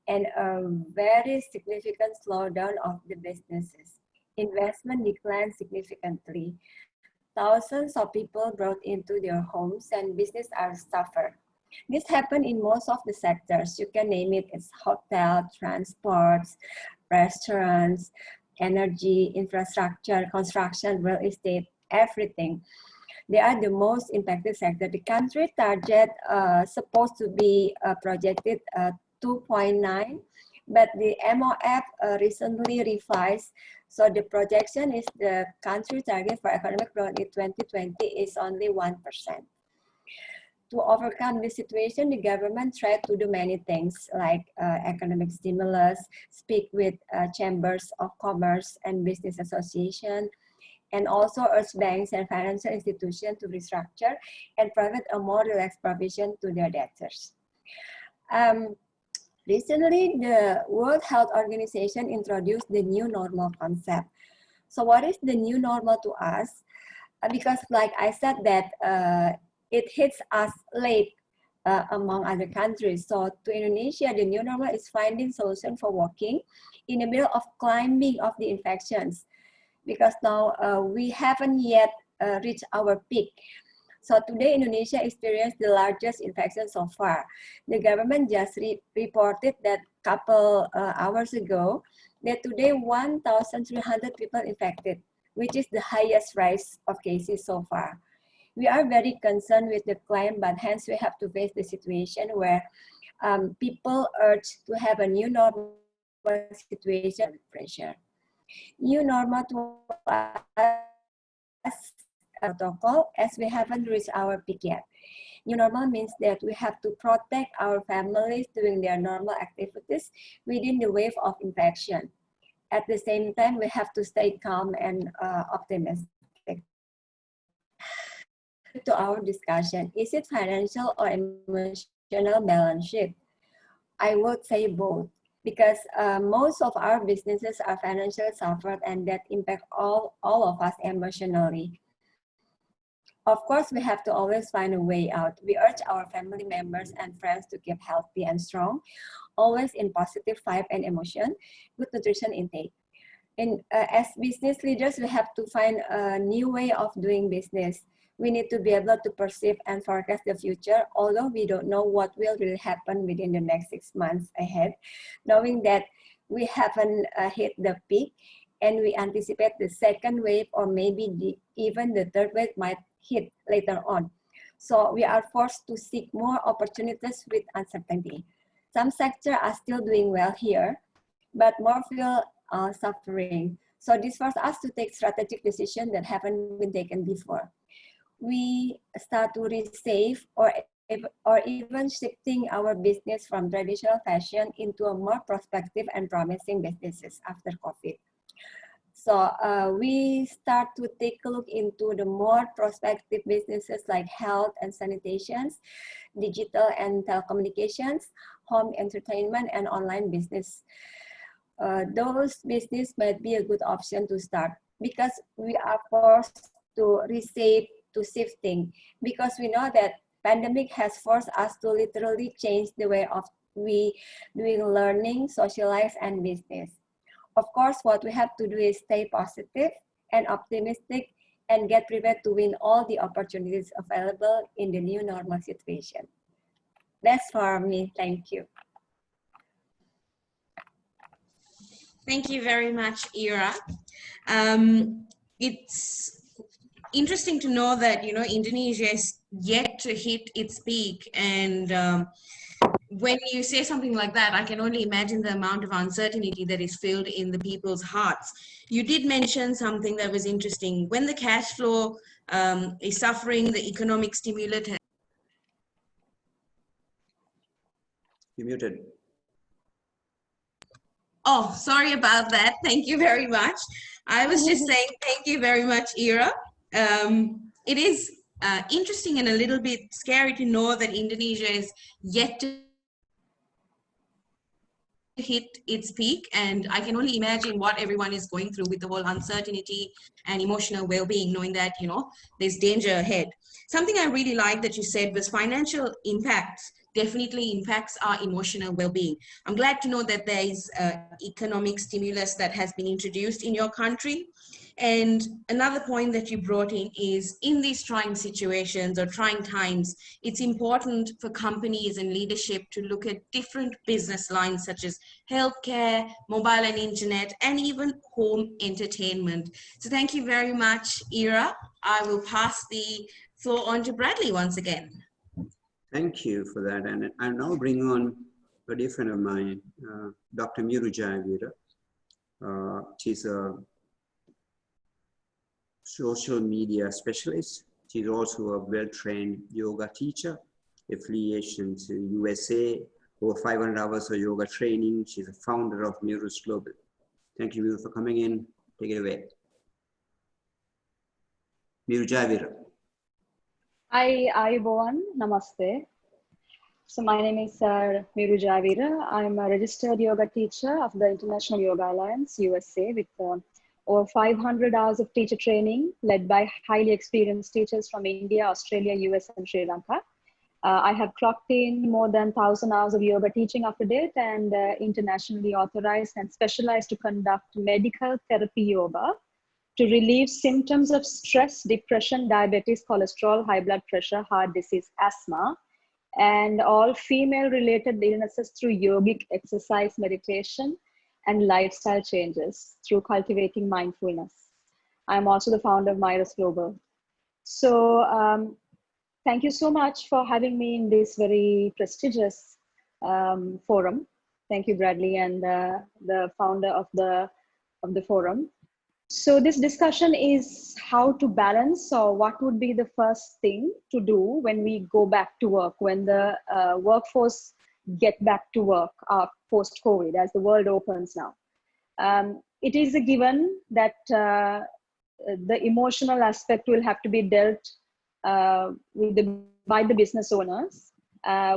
and a very significant slowdown of the businesses. Investment declined significantly. Thousands of people brought into their homes and business are suffered. This happened in most of the sectors. You can name it as hotel, transports, restaurants, energy, infrastructure, construction, real estate, everything. They are the most impacted sector. The country target supposed to be projected 2.9, but the MOF recently revised. So the projection is the country target for economic growth in 2020 is only 1%. To overcome this situation, the government tried to do many things like economic stimulus, speak with chambers of commerce and business association, and also urge banks and financial institutions to restructure and provide a more relaxed provision to their debtors. Recently, the World Health Organization introduced the new normal concept. So what is the new normal to us? Because like I said that it hits us late among other countries. So to Indonesia, the new normal is finding solution for working in the middle of climbing of the infections, because now we haven't yet reached our peak. So today, Indonesia experienced the largest infection so far. The government just reported that couple hours ago that today 1,300 people infected, which is the highest rise of cases so far. We are very concerned with the climb, but hence we have to face the situation where people urge to have a new normal situation with pressure. New normal to us protocol as we haven't reached our peak yet. New normal means that we have to protect our families doing their normal activities within the wave of infection. At the same time, we have to stay calm and optimistic. To our discussion, is it financial or emotional balance shift? I would say both, because most of our businesses are financially suffered and that impact all of us emotionally. Of course, we have to always find a way out. We urge our family members and friends to keep healthy and strong, always in positive vibe and emotion, good nutrition intake. And as business leaders, we have to find a new way of doing business. We need to be able to perceive and forecast the future, although we don't know what will really happen within the next 6 months ahead, knowing that we haven't hit the peak and we anticipate the second wave or maybe even the third wave might hit later on. So we are forced to seek more opportunities with uncertainty. Some sectors are still doing well here, but more feel suffering. So this forces us to take strategic decisions that haven't been taken before. We start to resave or even shifting our business from traditional fashion into a more prospective and promising businesses after COVID. So we start to take a look into the more prospective businesses like health and sanitations, digital and telecommunications, home entertainment, and online business. Those business might be a good option to start because we are forced to reshape to shifting, because we know that pandemic has forced us to literally change the way of we doing learning, socialize, and business. Of course, what we have to do is stay positive and optimistic and get prepared to win all the opportunities available in the new normal situation. That's for me. Thank you. Thank you very much, Ira. It's interesting to know that, you know, Indonesia is yet to hit its peak. And when you say something like that, I can only imagine the amount of uncertainty that is filled in the people's hearts. You did mention something that was interesting. When the cash flow is suffering, the economic stimulus. You're muted. Oh, sorry about that. Thank you very much. I was just saying thank you very much, Ira. It is interesting and a little bit scary to know that Indonesia is yet to hit its peak, and I can only imagine what everyone is going through with the whole uncertainty and emotional well-being, knowing that, you know, there's danger ahead. Something I really liked that you said was financial impacts definitely impacts our emotional well-being. I'm glad to know that there is economic stimulus that has been introduced in your country. And another point that you brought in these trying situations or trying times, it's important for companies and leadership to look at different business lines such as healthcare, mobile and internet, and even home entertainment. So thank you very much, Ira. I will pass the floor on to Bradley once again. Thank you for that. And I'll now bring on a dear friend of mine, Dr. Miru Jayavira. She's a social media specialist. She's also a well-trained yoga teacher, affiliation to USA, over 500 hours of yoga training. She's a founder of Miru's Global. Thank you, Miru, for coming in. Take it away. Miru Jayavira. Hi, Ayubowan. Namaste. So my name is Miru Jayavira. I'm a registered yoga teacher of the International Yoga Alliance, USA, with over 500 hours of teacher training led by highly experienced teachers from India, Australia, US, and Sri Lanka. I have clocked in more than 1,000 hours of yoga teaching up to date and internationally authorized and specialized to conduct medical therapy yoga to relieve symptoms of stress, depression, diabetes, cholesterol, high blood pressure, heart disease, asthma, and all female related illnesses through yogic exercise, meditation, and lifestyle changes through cultivating mindfulness. I'm also the founder of Miru's Global. So thank you so much for having me in this very prestigious forum. Thank you, Bradley, and the founder of the forum. So this discussion is how to balance, or what would be the first thing to do when we go back to work, when the workforce get back to work post-COVID, as the world opens now. It is a given that the emotional aspect will have to be dealt by the business owners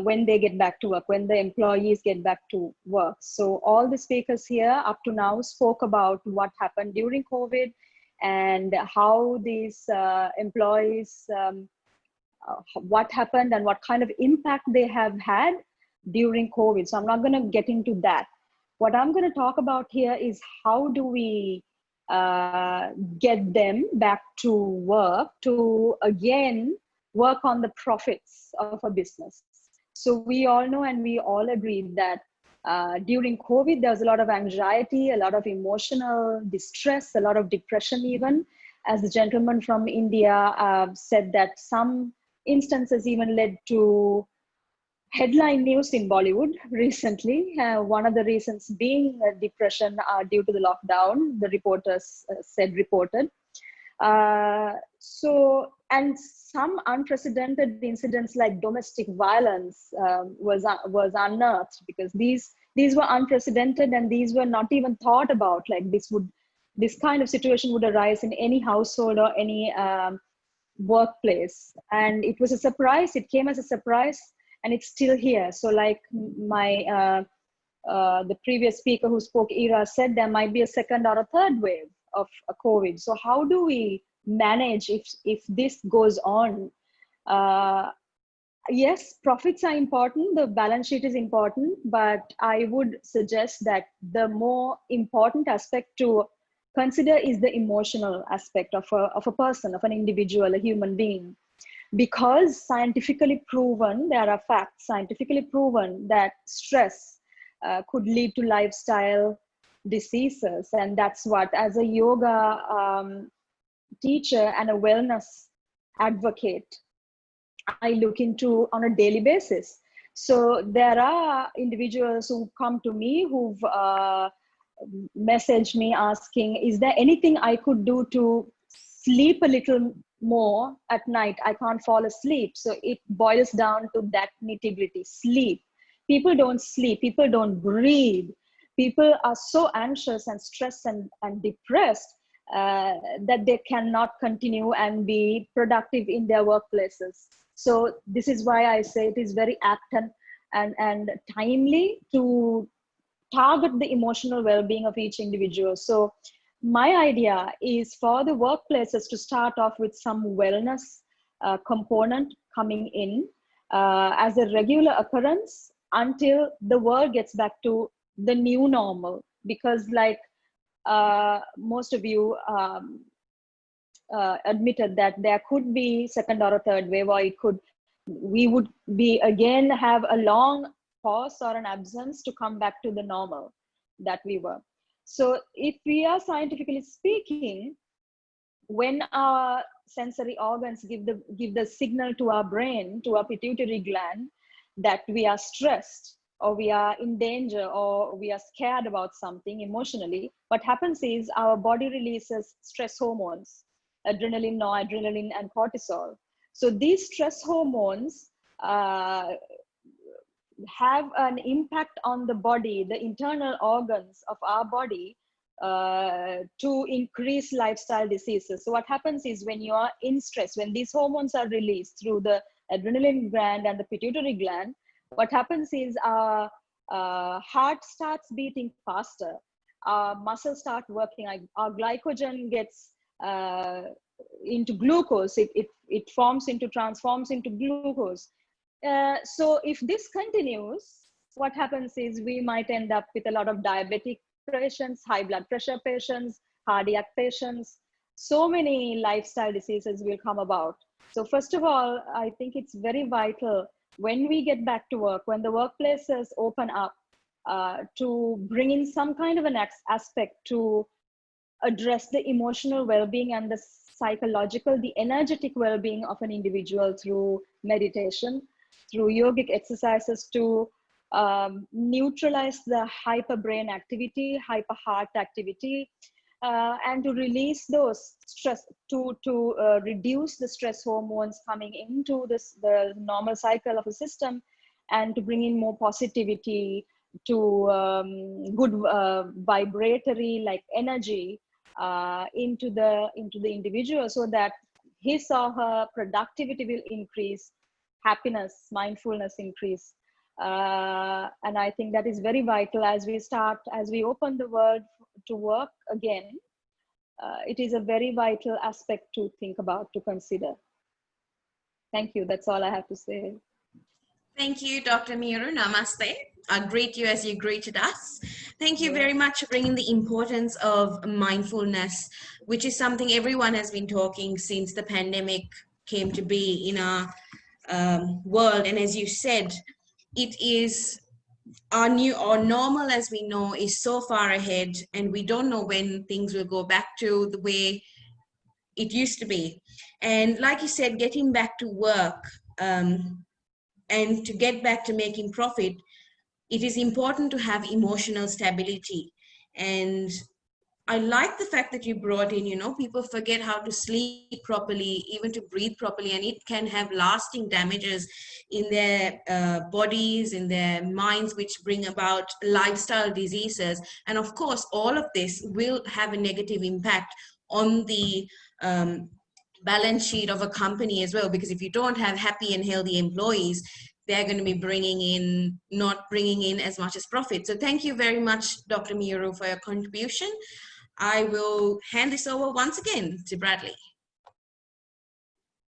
when they get back to work, when the employees get back to work. So all the speakers here up to now spoke about what happened during COVID and how these employees, what happened and what kind of impact they have had during COVID. So I'm not going to get into that. What I'm going to talk about here is how do we get them back to work to again work on the profits of a business. So we all know and we all agree that during COVID, there was a lot of anxiety, a lot of emotional distress, a lot of depression even. As the gentleman from India said that some instances even led to headline news in Bollywood recently. One of the reasons being depression due to the lockdown, the reporters reported. And some unprecedented incidents like domestic violence was unearthed, because these were unprecedented and these were not even thought about. Like this kind of situation would arise in any household or any workplace, and it was a surprise. It came as a surprise, and it's still here. So like the previous speaker who spoke, Ira, said there might be a second or a third wave of COVID. So how do we manage if this goes on? Yes, profits are important, the balance sheet is important, but I would suggest that the more important aspect to consider is the emotional aspect of a person, of an individual, a human being. Because scientifically proven, there are facts scientifically proven that stress could lead to lifestyle diseases. And that's what, as a yoga teacher and a wellness advocate, I look into on a daily basis. So there are individuals who come to me who've messaged me asking, is there anything I could do to sleep a little more at night? I can't fall asleep. So it boils down to that nitty-gritty: sleep. People don't sleep, people don't breathe. People are so anxious and stressed and depressed that they cannot continue and be productive in their workplaces. So this is why I say it is very apt and timely to target the emotional well-being of each individual. So my idea is for the workplaces to start off with some wellness component coming in as a regular occurrence until the world gets back to the new normal. Because like most of you admitted that there could be second or a third wave, or we would be again have a long pause or an absence to come back to the normal that we were. So if we are scientifically speaking, when our sensory organs give the signal to our brain, to our pituitary gland, that we are stressed or we are in danger or we are scared about something emotionally, what happens is our body releases stress hormones, adrenaline, noradrenaline, and cortisol. So these stress hormones have an impact on the body, the internal organs of our body, to increase lifestyle diseases. So what happens is when you are in stress, when these hormones are released through the adrenaline gland and the pituitary gland, what happens is our heart starts beating faster, our muscles start working, our glycogen gets into glucose, it transforms into glucose. So if this continues, what happens is we might end up with a lot of diabetic patients, high blood pressure patients, cardiac patients. So many lifestyle diseases will come about. So first of all, I think it's very vital when we get back to work, when the workplaces open up, to bring in some kind of an aspect to address the emotional well-being and the psychological, the energetic well-being of an individual through meditation, through yogic exercises to neutralize the hyper brain activity, hyper heart activity, and to release those stress, to reduce the stress hormones coming into the normal cycle of a system, and to bring in more positivity, to good vibratory like energy into the individual, so that his or her productivity will increase, happiness, mindfulness increase. And I think that is very vital as we open the world to work again. It is a very vital aspect to think about, to consider. Thank you. That's all I have to say. Thank you, Dr. Miru. Namaste. I greet you as you greeted us. Thank you very much for bringing the importance of mindfulness, which is something everyone has been talking since the pandemic came to be in our world. And as you said, it is our new or normal as we know is so far ahead, and we don't know when things will go back to the way it used to be. And like you said, getting back to work and to get back to making profit, it is important to have emotional stability. And I like the fact that you brought in, people forget how to sleep properly, even to breathe properly, and it can have lasting damages in their bodies, in their minds, which bring about lifestyle diseases. And of course, all of this will have a negative impact on the balance sheet of a company as well, because if you don't have happy and healthy employees, they're going to be not bringing in as much as profit. So thank you very much, Dr. Miru, for your contribution. I will hand this over once again to Bradley.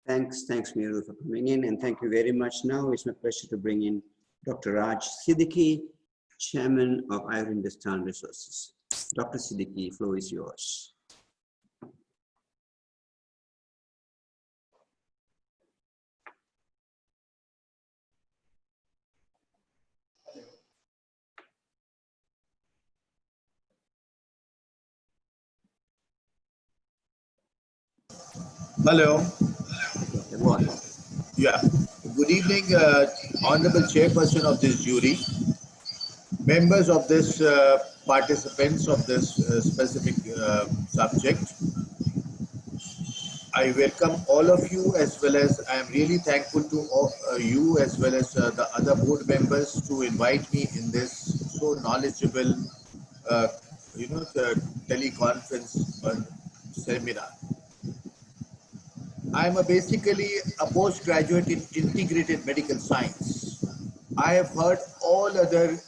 Thanks, Miru, for coming in, and thank you very much. Now it's my pleasure to bring in Dr. Raj Siddiqui, Chairman of Ayurveda Hindustan Resources. Dr. Siddiqui, floor is yours. Hello. Go on. Yeah. Good evening, Honorable Chairperson of this jury, members of this participants of this specific subject. I welcome all of you, as well as I am really thankful to all, you as well as the other board members to invite me in this so knowledgeable, uh, the teleconference seminar. I am basically a postgraduate in integrated medical science. I have heard all other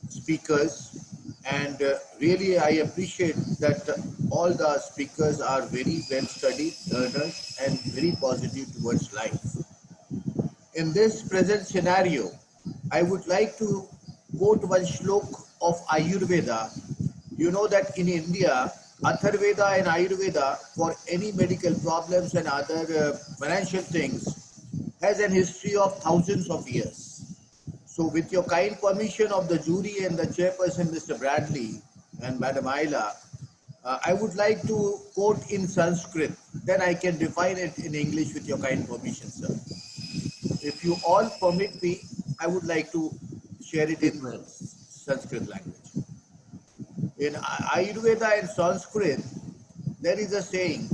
speakers, and really I appreciate that all the speakers are very well studied learners and very positive towards life. In this present scenario, I would like to quote one shlok of Ayurveda. You know that in India, Atharveda and Ayurveda for any medical problems and other financial things has an history of thousands of years. So with your kind permission of the jury and the chairperson, Mr. Bradley and Madam Ayla, I would like to quote in Sanskrit. Then I can define it in English with your kind permission, sir. If you all permit me, I would like to share it in Sanskrit language. In Ayurveda and Sanskrit, there is a saying,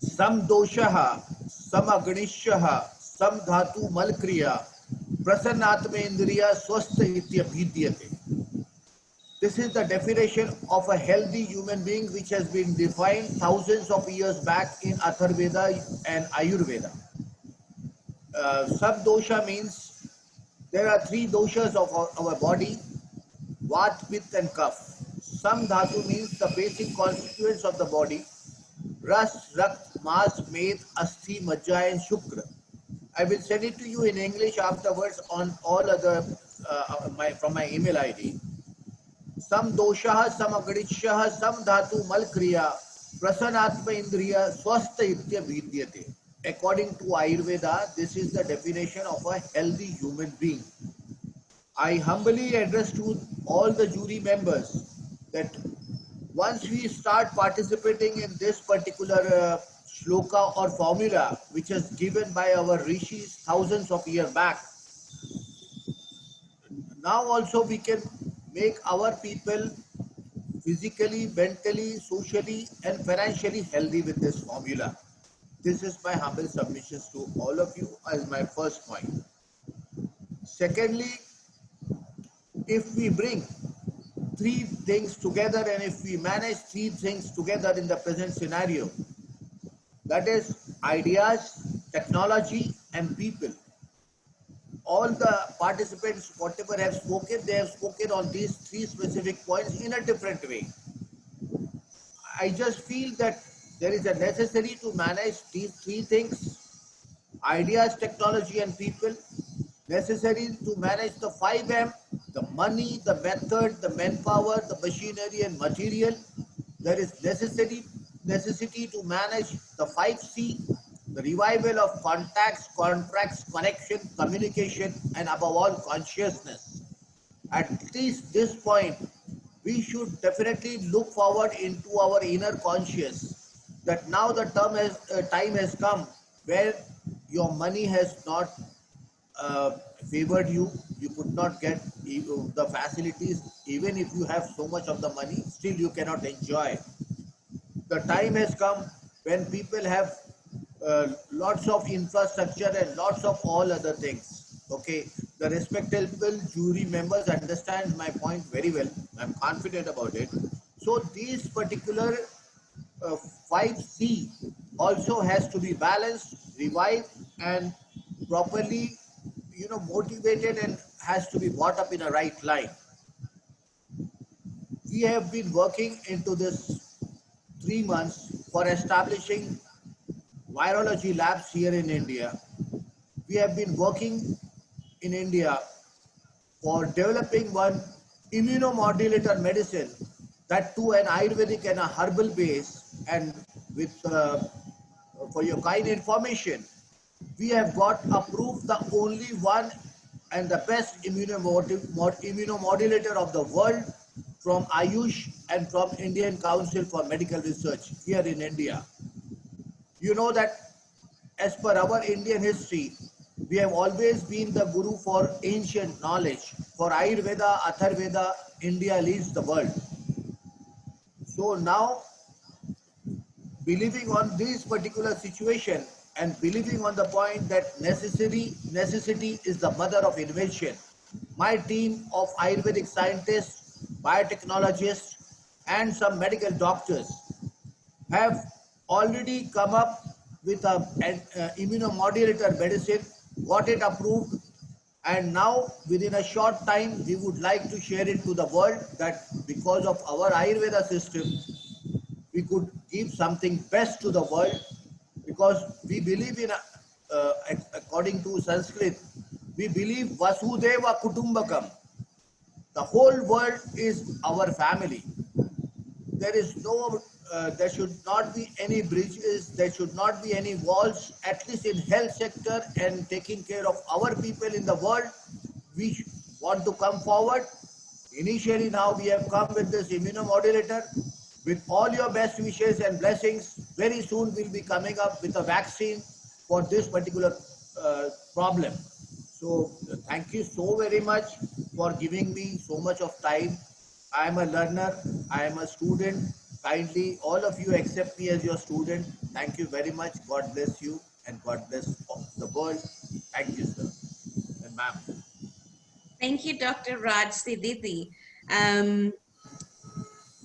Sam doshaha, sam aganishaha, sam dhatu malkriya, prasannatma indriya swastha itya bhidyate. This is the definition of a healthy human being which has been defined thousands of years back in Atharveda and Ayurveda. Sab dosha means there are three doshas of our body, Vat, Pitta and Kapha. Sam dhatu means the basic constituents of the body, Ras, Rakt, Mas, Med, Asthi, Majja and Shukra. I will send it to you in English afterwards on all other from my email ID. Sam dosha, sam agadishya, sam dhatu malkriya, prasanatma indriya, swastha itya vidyate. According to Ayurveda, this is the definition of a healthy human being. I humbly address to all the jury members that once we start participating in this particular shloka or formula, which is given by our rishis thousands of years back, now also we can make our people physically, mentally, socially, and financially healthy with this formula. This is my humble submissions to all of you as my first point. Secondly, if we bring three things together and if we manage three things together in the present scenario, that is ideas, technology, and people. All the participants, whatever have spoken, they have spoken on these three specific points in a different way. I just feel that there is a necessity to manage these three things, ideas, technology, and people, necessary to manage the 5M, the money, the method, the manpower, the machinery and material. There is necessity to manage the 5C, the revival of contacts, contracts, connection, communication, and above all, consciousness. At least this point, we should definitely look forward into our inner conscious that now the time has come where your money has not favored you. You could not get the facilities. Even if you have so much of the money, still you cannot enjoy. The time has come when people have lots of infrastructure and lots of all other things. Okay, the respectable jury members understand my point very well. I'm confident about it. So these particular 5C also has to be balanced, revived, and properly, motivated and has to be brought up in a right line. We have been working into this 3 months for establishing virology labs here in India. We have been working in India for developing one immunomodulator medicine, that too an Ayurvedic and a herbal base. And with for your kind information, we have got approved the only one and the best immunomodulator of the world from Ayush and from Indian Council for Medical Research here in India. You know that as per our Indian history, we have always been the guru for ancient knowledge. For Ayurveda, Atharveda, India leads the world. So now, believing on this particular situation and believing on the point that necessity is the mother of invention, my team of Ayurvedic scientists, biotechnologists, and some medical doctors have already come up with an immunomodulator medicine, got it approved, and now within a short time we would like to share it to the world that because of our Ayurveda system, we could give something best to the world, because we believe in, according to Sanskrit, we believe Vasudeva Kutumbakam. The whole world is our family. There is there should not be any bridges, there should not be any walls, at least in health sector and taking care of our people in the world. We want to come forward. Initially now we have come with this immunomodulator. With all your best wishes and blessings, very soon we'll be coming up with a vaccine for this particular problem. So thank you so very much for giving me so much of time. I am a learner, I am a student. Kindly, all of you accept me as your student. Thank you very much. God bless you and God bless the world. Thank you, sir and ma'am. Thank you, Dr. Raj Siditi.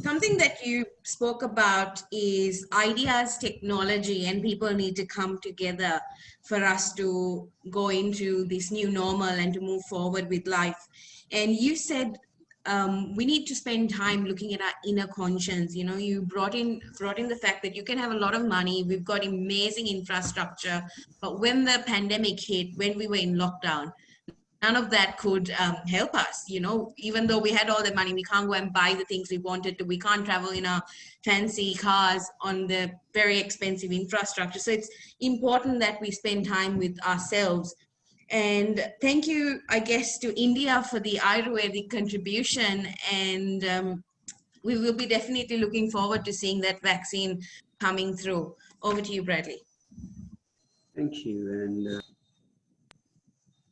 Something that you spoke about is ideas, technology, and people need to come together for us to go into this new normal and to move forward with life. And you said we need to spend time looking at our inner conscience. You know, you brought in the fact that you can have a lot of money, we've got amazing infrastructure, but when the pandemic hit, when we were in lockdown, none of that could help us. You know, even though we had all the money, we can't go and buy the things we wanted to. We can't travel in our fancy cars on the very expensive infrastructure. So it's important that we spend time with ourselves. And thank you, I guess, to India for the Ayurvedic contribution. And we will be definitely looking forward to seeing that vaccine coming through. Over to you, Bradley. Thank you. And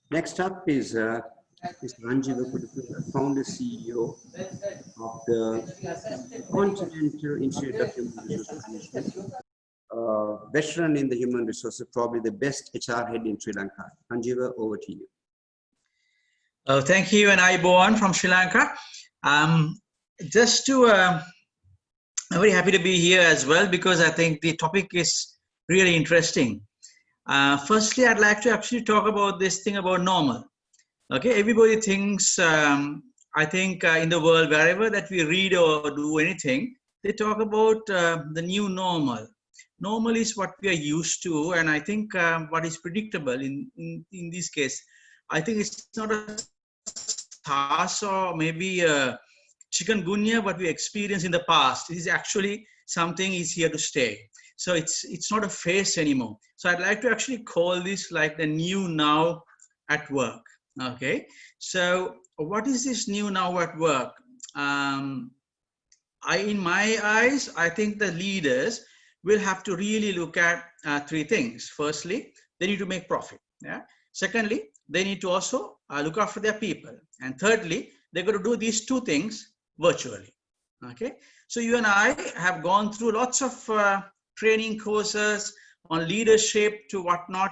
next up is Ranjiva Kudupula, founder CEO of the Continental Institute of Human Resource Management, veteran in the human resources, probably the best HR head in Sri Lanka. Ranjiva, over to you. Thank you, and Ayubowan from Sri Lanka. I'm very happy to be here as well, because I think the topic is really interesting. Firstly, I'd like to actually talk about this thing about normal. Okay, everybody thinks, I think in the world, wherever that we read or do anything, they talk about the new normal. Normal is what we are used to, and I think what is predictable in this case. I think it's not a SARS or maybe a chikungunya what we experienced in the past. It is actually something is here to stay. So it's not a phase anymore. So I'd like to actually call this like the new now at work. Okay, so what is this new now at work? In my eyes, I think the leaders will have to really look at three things. Firstly, they need to make profit. Yeah. Secondly, they need to also look after their people. And thirdly, they're going to do these two things virtually. Okay, so you and I have gone through lots of training courses on leadership to whatnot,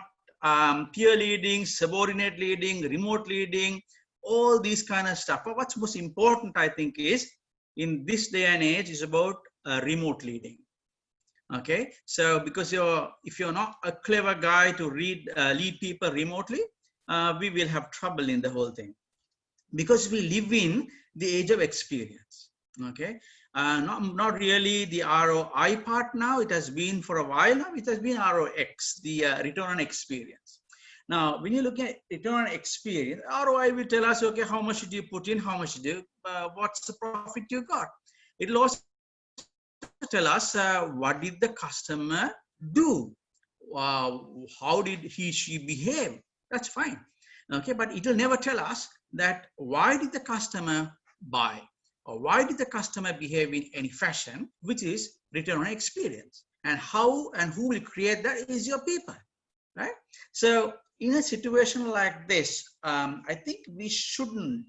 peer leading, subordinate leading, remote leading, all these kind of stuff. But what's most important, I think, is in this day and age is about remote leading. Okay, so because if you're not a clever guy to lead people remotely, we will have trouble in the whole thing, because we live in the age of experience. Okay, not really the ROI part now. It has been for a while now. It has been ROX, the return on experience. Now, when you look at return on experience, ROI will tell us, okay, how much did you put in, how much did you, what's the profit you got? It will also tell us what did the customer do, how did she behave. That's fine. Okay, but it will never tell us that why did the customer buy, or why did the customer behave in any fashion, which is return on experience. And how and who will create that is your people, right? So in a situation like this, I think we shouldn't,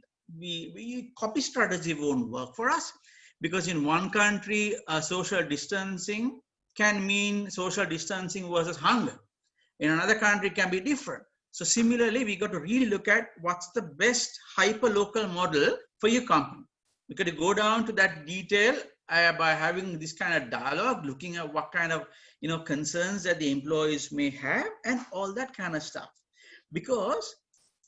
copy strategy won't work for us, because in one country, social distancing can mean social distancing versus hunger. In another country it can be different. So similarly, we got to really look at what's the best hyper-local model for your company. We got to go down to that detail by having this kind of dialogue, looking at what kind of concerns that the employees may have and all that kind of stuff. Because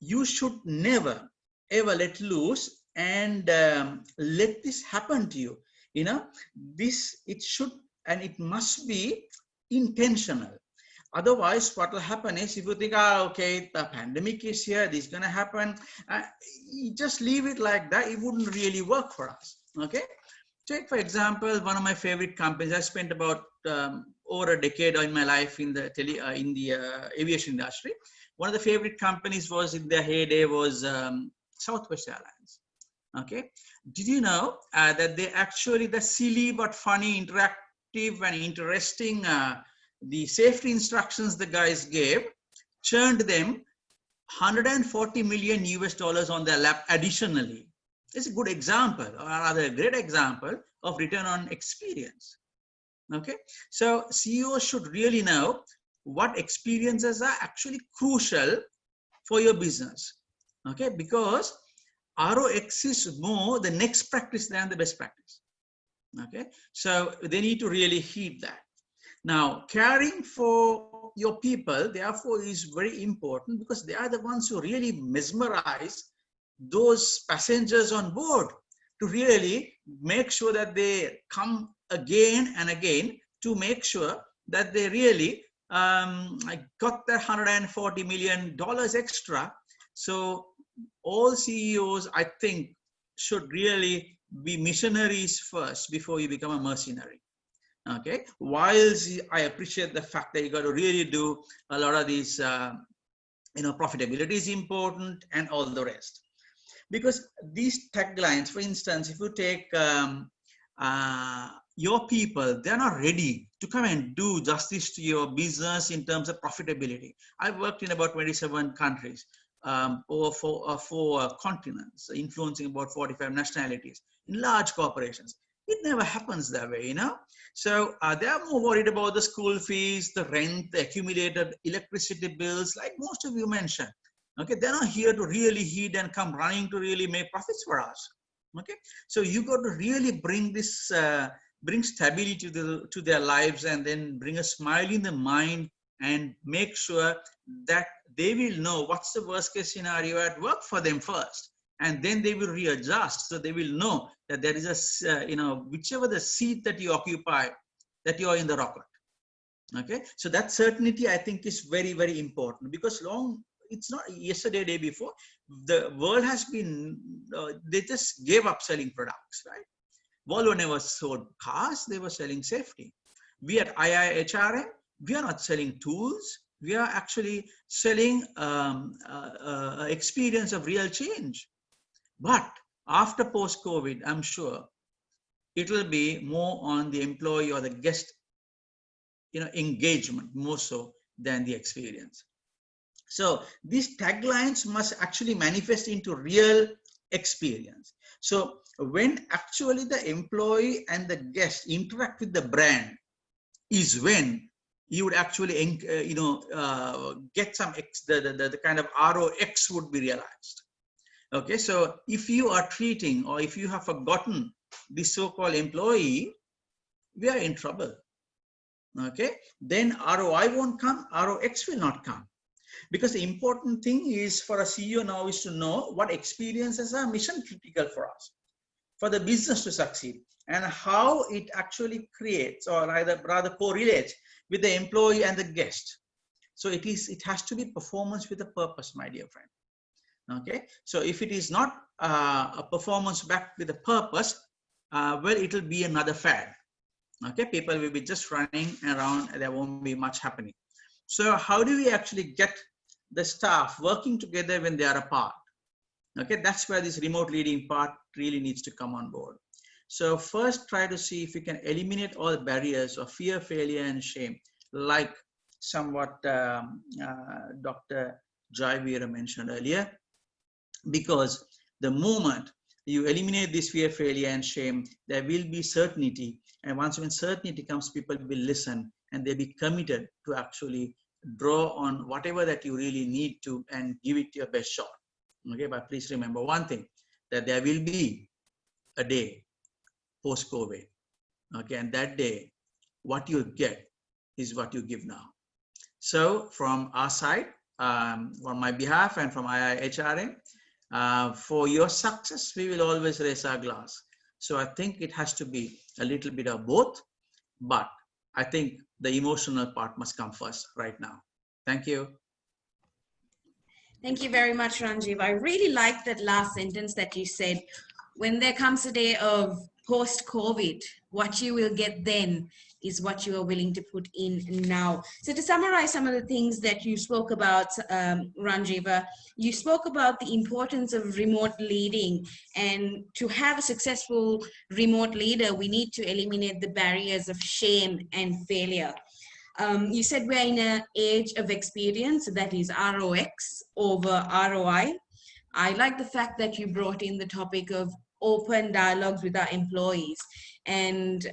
you should never ever let loose and let this happen to you. It should and it must be intentional. Otherwise, what will happen is, if you think, okay, the pandemic is here, this is going to happen, you just leave it like that. It wouldn't really work for us. Okay. Take, for example, one of my favorite companies. I spent about over a decade in my life in the aviation industry. One of the favorite companies was in their heyday was Southwest Airlines. Okay. Did you know that they actually, the silly but funny, interactive and interesting the safety instructions the guys gave churned them $140 million on their lap additionally. It's a good example, or rather a great example of return on experience. Okay, so CEOs should really know what experiences are actually crucial for your business. Okay, because ROX is more the next practice than the best practice. Okay, so they need to really heed that. Now, caring for your people, therefore, is very important, because they are the ones who really mesmerize those passengers on board to really make sure that they come again and again, to make sure that they really got that $140 million extra. So all CEOs, I think, should really be missionaries first before you become a mercenary. Okay, whilst I appreciate the fact that you got to really do a lot of these, profitability is important and all the rest. Because these taglines, for instance, if you take your people, they're not ready to come and do justice to your business in terms of profitability. I've worked in about 27 countries, over four continents, influencing about 45 nationalities in large corporations. It never happens that way, So they are more worried about the school fees, the rent, the accumulated electricity bills, like most of you mentioned. Okay, they're not here to really heed and come running to really make profits for us. Okay, so you got to really bring this, bring stability to their lives, and then bring a smile in the mind, and make sure that they will know what's the worst case scenario at work for them first. And then they will readjust. So they will know that there is a, whichever the seat that you occupy, that you are in the rocket. Okay. So that certainty, I think, is very, very important, because it's not yesterday, day before, the world has been, they just gave up selling products, right? Volvo never sold cars, they were selling safety. We at IIHRM, we are not selling tools. We are actually selling experience of real change. But after post-COVID, I'm sure it will be more on the employee or the guest, engagement, more so than the experience. So these taglines must actually manifest into real experience. So when actually the employee and the guest interact with the brand is when you would actually, get some, the kind of ROX would be realized. Okay, so if you are treating, or if you have forgotten the so-called employee, we are in trouble. Okay, then ROI won't come, ROX will not come. Because the important thing is for a CEO now is to know what experiences are mission critical for us, for the business to succeed, and how it actually creates, or rather correlates with the employee and the guest. So it has to be performance with a purpose, my dear friend. Okay, so if it is not a performance backed with a purpose, well, it will be another fad. Okay, people will be just running around and there won't be much happening. So how do we actually get the staff working together when they are apart? Okay, that's where this remote leading part really needs to come on board. So first try to see if you can eliminate all the barriers of fear, failure, and shame, like somewhat Dr. Joy Veera mentioned earlier, because the moment you eliminate this fear, failure, and shame, there will be certainty. And once when certainty comes, people will listen and they'll be committed to actually draw on whatever that you really need to and give it your best shot. Okay, but please remember one thing, that there will be a day post-COVID. Okay, and that day, what you get is what you give now. So from our side, on my behalf and from IIHRM, for your success, we will always raise our glass. So I think it has to be a little bit of both, but I think the emotional part must come first right now. Thank you. Thank you very much, Ranjiv. I really like that last sentence that you said. When there comes a day of post-COVID, what you will get then is what you are willing to put in now. So to summarize some of the things that you spoke about, Ranjiva, you spoke about the importance of remote leading, and to have a successful remote leader, we need to eliminate the barriers of shame and failure. You said we're in an age of experience, that is ROX over ROI. I like the fact that you brought in the topic of open dialogues with our employees. And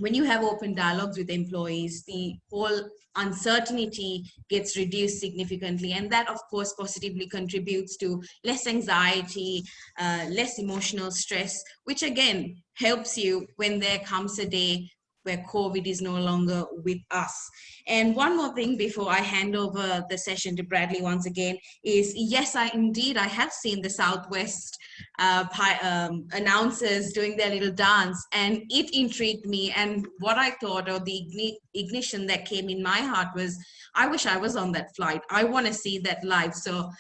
when you have open dialogues with employees, the whole uncertainty gets reduced significantly. And that, of course, positively contributes to less anxiety, less emotional stress, which again helps you when there comes a day where COVID is no longer with us. And one more thing before I hand over the session to Bradley once again is, yes, I have seen the Southwest announcers doing their little dance, and it intrigued me. And what I thought, or the ignition that came in my heart, was, I wish I was on that flight. I want to see that live. So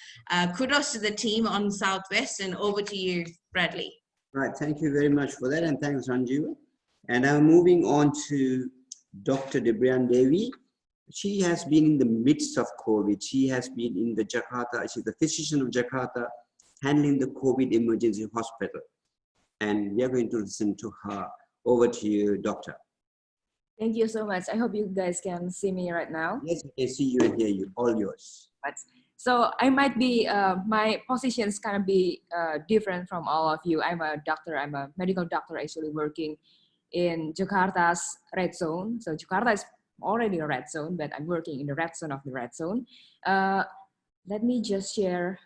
kudos to the team on Southwest, and over to you, Bradley. Right, thank you very much for that, and thanks, Ranjiva. And I'm moving on to Dr. Debrian Devi. She has been in the midst of COVID. She has been in the Jakarta, she's the physician of Jakarta, handling the COVID emergency hospital. And we are going to listen to her. Over to you, doctor. Thank you so much. I hope you guys can see me right now. Yes, I can see you and hear you, all yours. So I might be, my positions kind of be different from all of you. I'm a doctor, I'm a medical doctor actually working in Jakarta's red zone. So Jakarta is already a red zone, but I'm working in the red zone of the red zone. Let me just share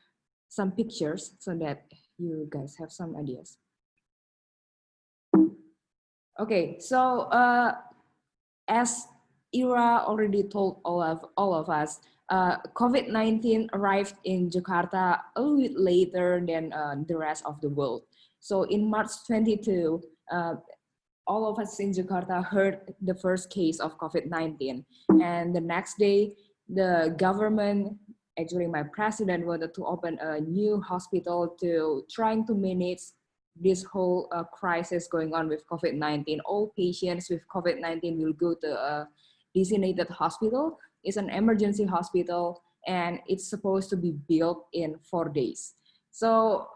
some pictures so that you guys have some ideas. Okay, so as Ira already told all of us, COVID-19 arrived in Jakarta a little bit later than the rest of the world. So in March 22, all of us in Jakarta heard the first case of COVID-19. And the next day, the government, actually my president, wanted to open a new hospital to trying to manage this whole crisis going on with COVID-19. All patients with COVID-19 will go to a designated hospital. It's an emergency hospital, and it's supposed to be built in 4 days. So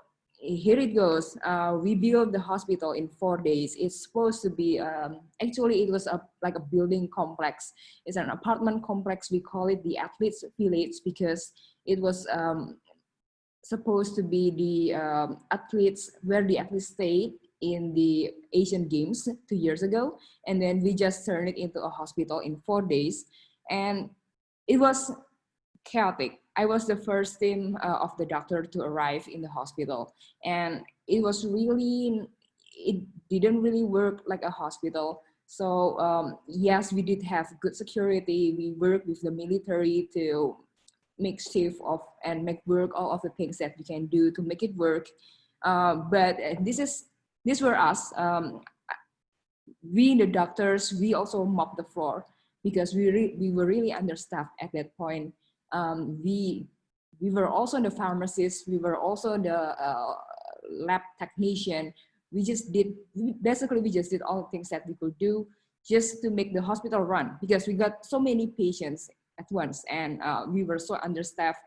here it goes. We built the hospital in 4 days. It's supposed to be, actually it was like a building complex. It's an apartment complex. We call it the Athletes Village because it was supposed to be the athletes, where the athletes stayed in the Asian Games 2 years ago. And then we just turned it into a hospital in 4 days. And it was chaotic. I was the first team of the doctor to arrive in the hospital. And it was really, it didn't really work like a hospital. So yes, we did have good security. We worked with the military to make safe of and make work all of the things that we can do to make it work. But these were us. We, the doctors, we also mopped the floor because we were really understaffed at that point. We were also the pharmacists. We were also the lab technician. We just did all the things that we could do just to make the hospital run, because we got so many patients at once, and we were so understaffed,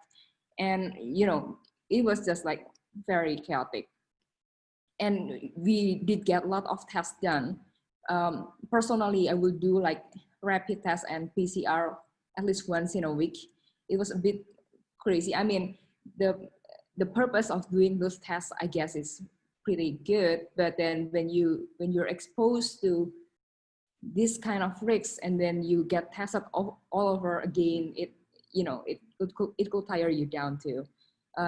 and you know, it was just like very chaotic. and we did get a lot of tests done. Personally, I will do like rapid tests and PCR at least once in a week. It was a bit crazy. I mean, the purpose of doing those tests, I guess, is pretty good. But then when you're exposed to this kind of risks and then you get tested all over again, it could tire you down too.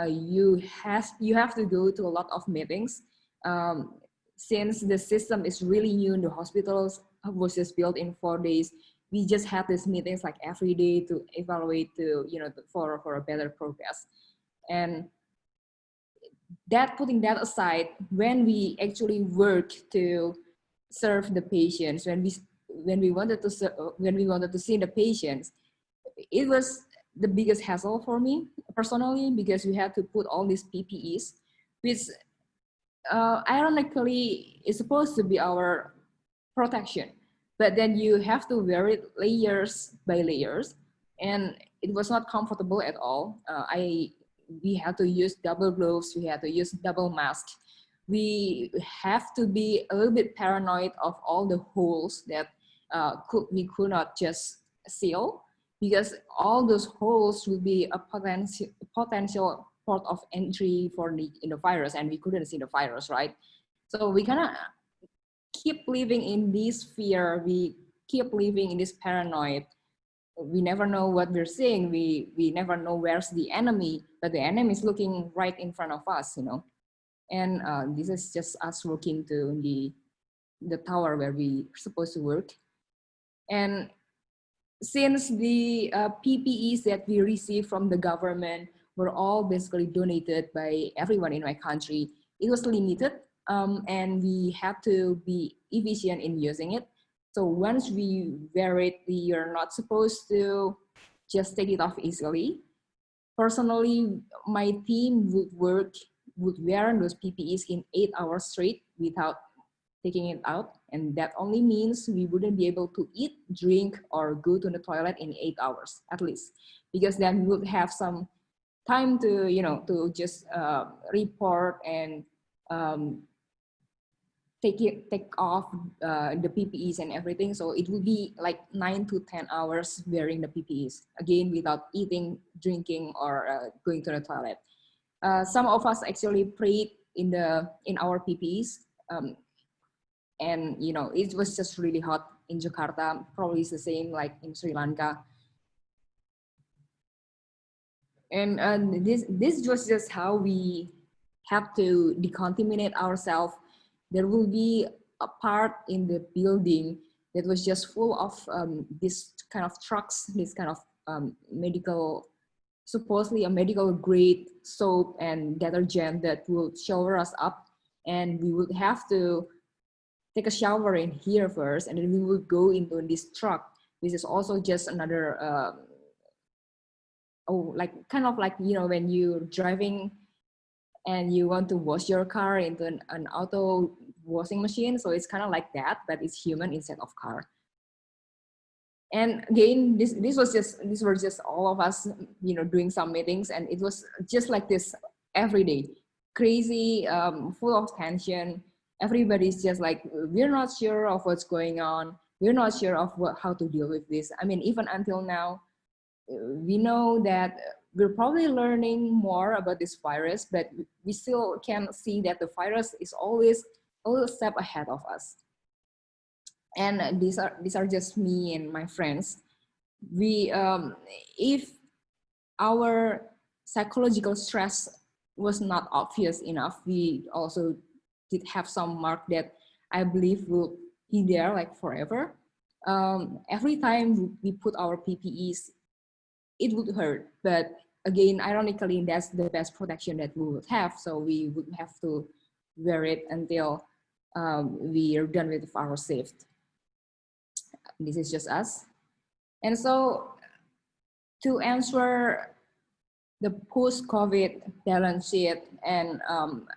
You have to go to a lot of meetings. Since the system is really new in the hospitals, was just built in 4 days, we just had these meetings like every day to evaluate for a better progress. And putting that aside, when we actually work to serve the patients, when we wanted to see the patients, it was the biggest hassle for me personally, because we had to put all these PPEs, which ironically is supposed to be our protection, but then you have to wear it layers by layers, and it was not comfortable at all. We had to use double gloves, we had to use double masks. We have to be a little bit paranoid of all the holes that we could not just seal, because all those holes will be a potential port of entry for the virus, and we couldn't see the virus, right? So we kind of keep living in this fear, we keep living in this paranoid. We never know what we're seeing, we never know where's the enemy, but the enemy is looking right in front of us, And this is just us working to the tower where we're supposed to work. And since the PPEs that we receive from the government were all basically donated by everyone in my country, it was limited, and we had to be efficient in using it. So once we wear it, we are not supposed to just take it off easily. Personally, my team would wear those PPEs in 8 hours straight without taking it out. And that only means we wouldn't be able to eat, drink, or go to the toilet in 8 hours at least, because then we would have some time to, to just report and take off the PPEs and everything. So it would be like 9 to 10 hours wearing the PPEs, again, without eating, drinking, or going to the toilet. Some of us actually prayed in our PPEs, and it was just really hot in Jakarta. Probably it's the same like in Sri Lanka. And this was just how we have to decontaminate ourselves. There will be a part in the building that was just full of this kind of trucks, this kind of supposedly a medical grade soap and detergent that will shower us up, and we would have to take a shower in here first, and then we would go into this truck. This is also just another kind of like when you're driving and you want to wash your car into an auto washing machine. So it's kind of like that, but it's human instead of car. And again, this were just all of us, doing some meetings, and it was just like this every day, crazy, full of tension. Everybody's just like, we're not sure of what's going on. We're not sure of how to deal with this. I mean, even until now, we know that we're probably learning more about this virus, but we still can see that the virus is always a step ahead of us. And these are just me and my friends. We, if our psychological stress was not obvious enough, we also did have some mark that I believe will be there like forever. Every time we put our PPEs, it would hurt, but again, ironically, that's the best protection that we would have. So we would have to wear it until we are done with our shift. This is just us. And so to answer the post-COVID balance sheet, and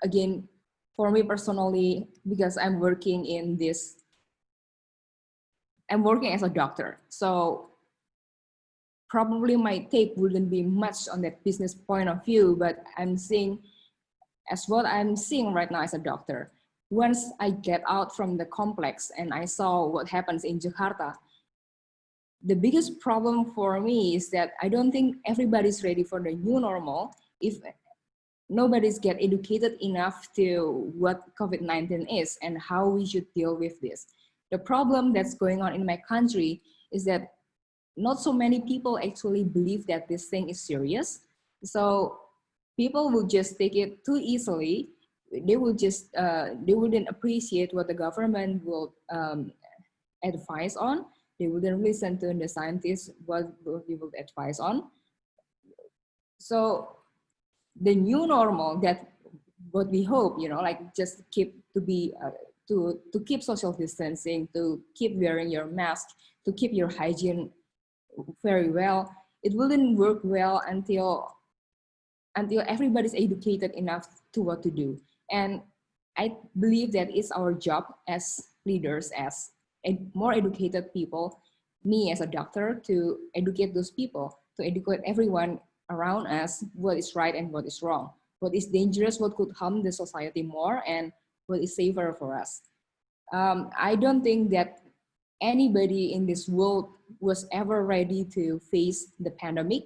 again, for me personally, because I'm working as a doctor. So probably my take wouldn't be much on that business point of view, but I'm seeing as what I'm seeing right now as a doctor. once I get out from the complex and I saw what happens in Jakarta, the biggest problem for me is that I don't think everybody's ready for the new normal if nobody's get educated enough to what COVID-19 is and how we should deal with this. The problem that's going on in my country is that not so many people actually believe that this thing is serious. So people will just take it too easily. They will just, they wouldn't appreciate what the government will advise on. They wouldn't listen to the scientists, what they will advise on. So the new normal that what we hope, you know, like just keep to be, to keep social distancing, to keep wearing your mask, to keep your hygiene very well, it wouldn't work well until everybody's educated enough to what to do. And I believe that it's our job as leaders, as more educated people, me as a doctor, to educate those people, to educate everyone around us what is right and what is wrong, what is dangerous, what could harm the society more, and what is safer for us. I don't think that anybody in this world was ever ready to face the pandemic.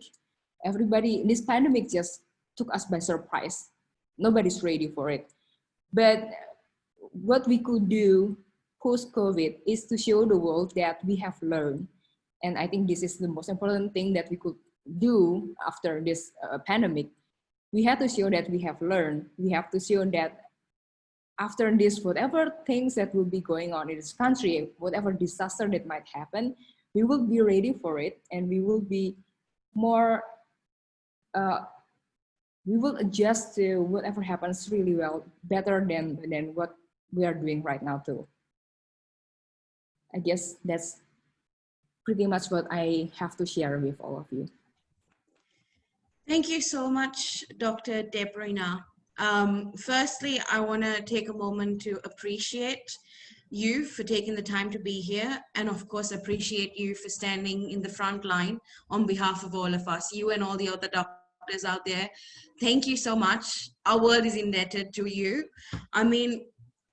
This pandemic just took us by surprise. Nobody's ready for it. But what we could do post-COVID is to show the world that we have learned. And I think this is the most important thing that we could do after this pandemic. We have to show that we have learned. We have to show that after this, whatever things that will be going on in this country, whatever disaster that might happen, we will be ready for it, and we will be more, we will adjust to whatever happens really well, better than what we are doing right now too. I guess that's pretty much what I have to share with all of you. Thank you so much, Dr. Debrina. Firstly, I want to take a moment to appreciate you for taking the time to be here, and of course appreciate you for standing in the front line on behalf of all of us, you and all the other doctors out there. Thank you so much. Our world is indebted to you. I mean,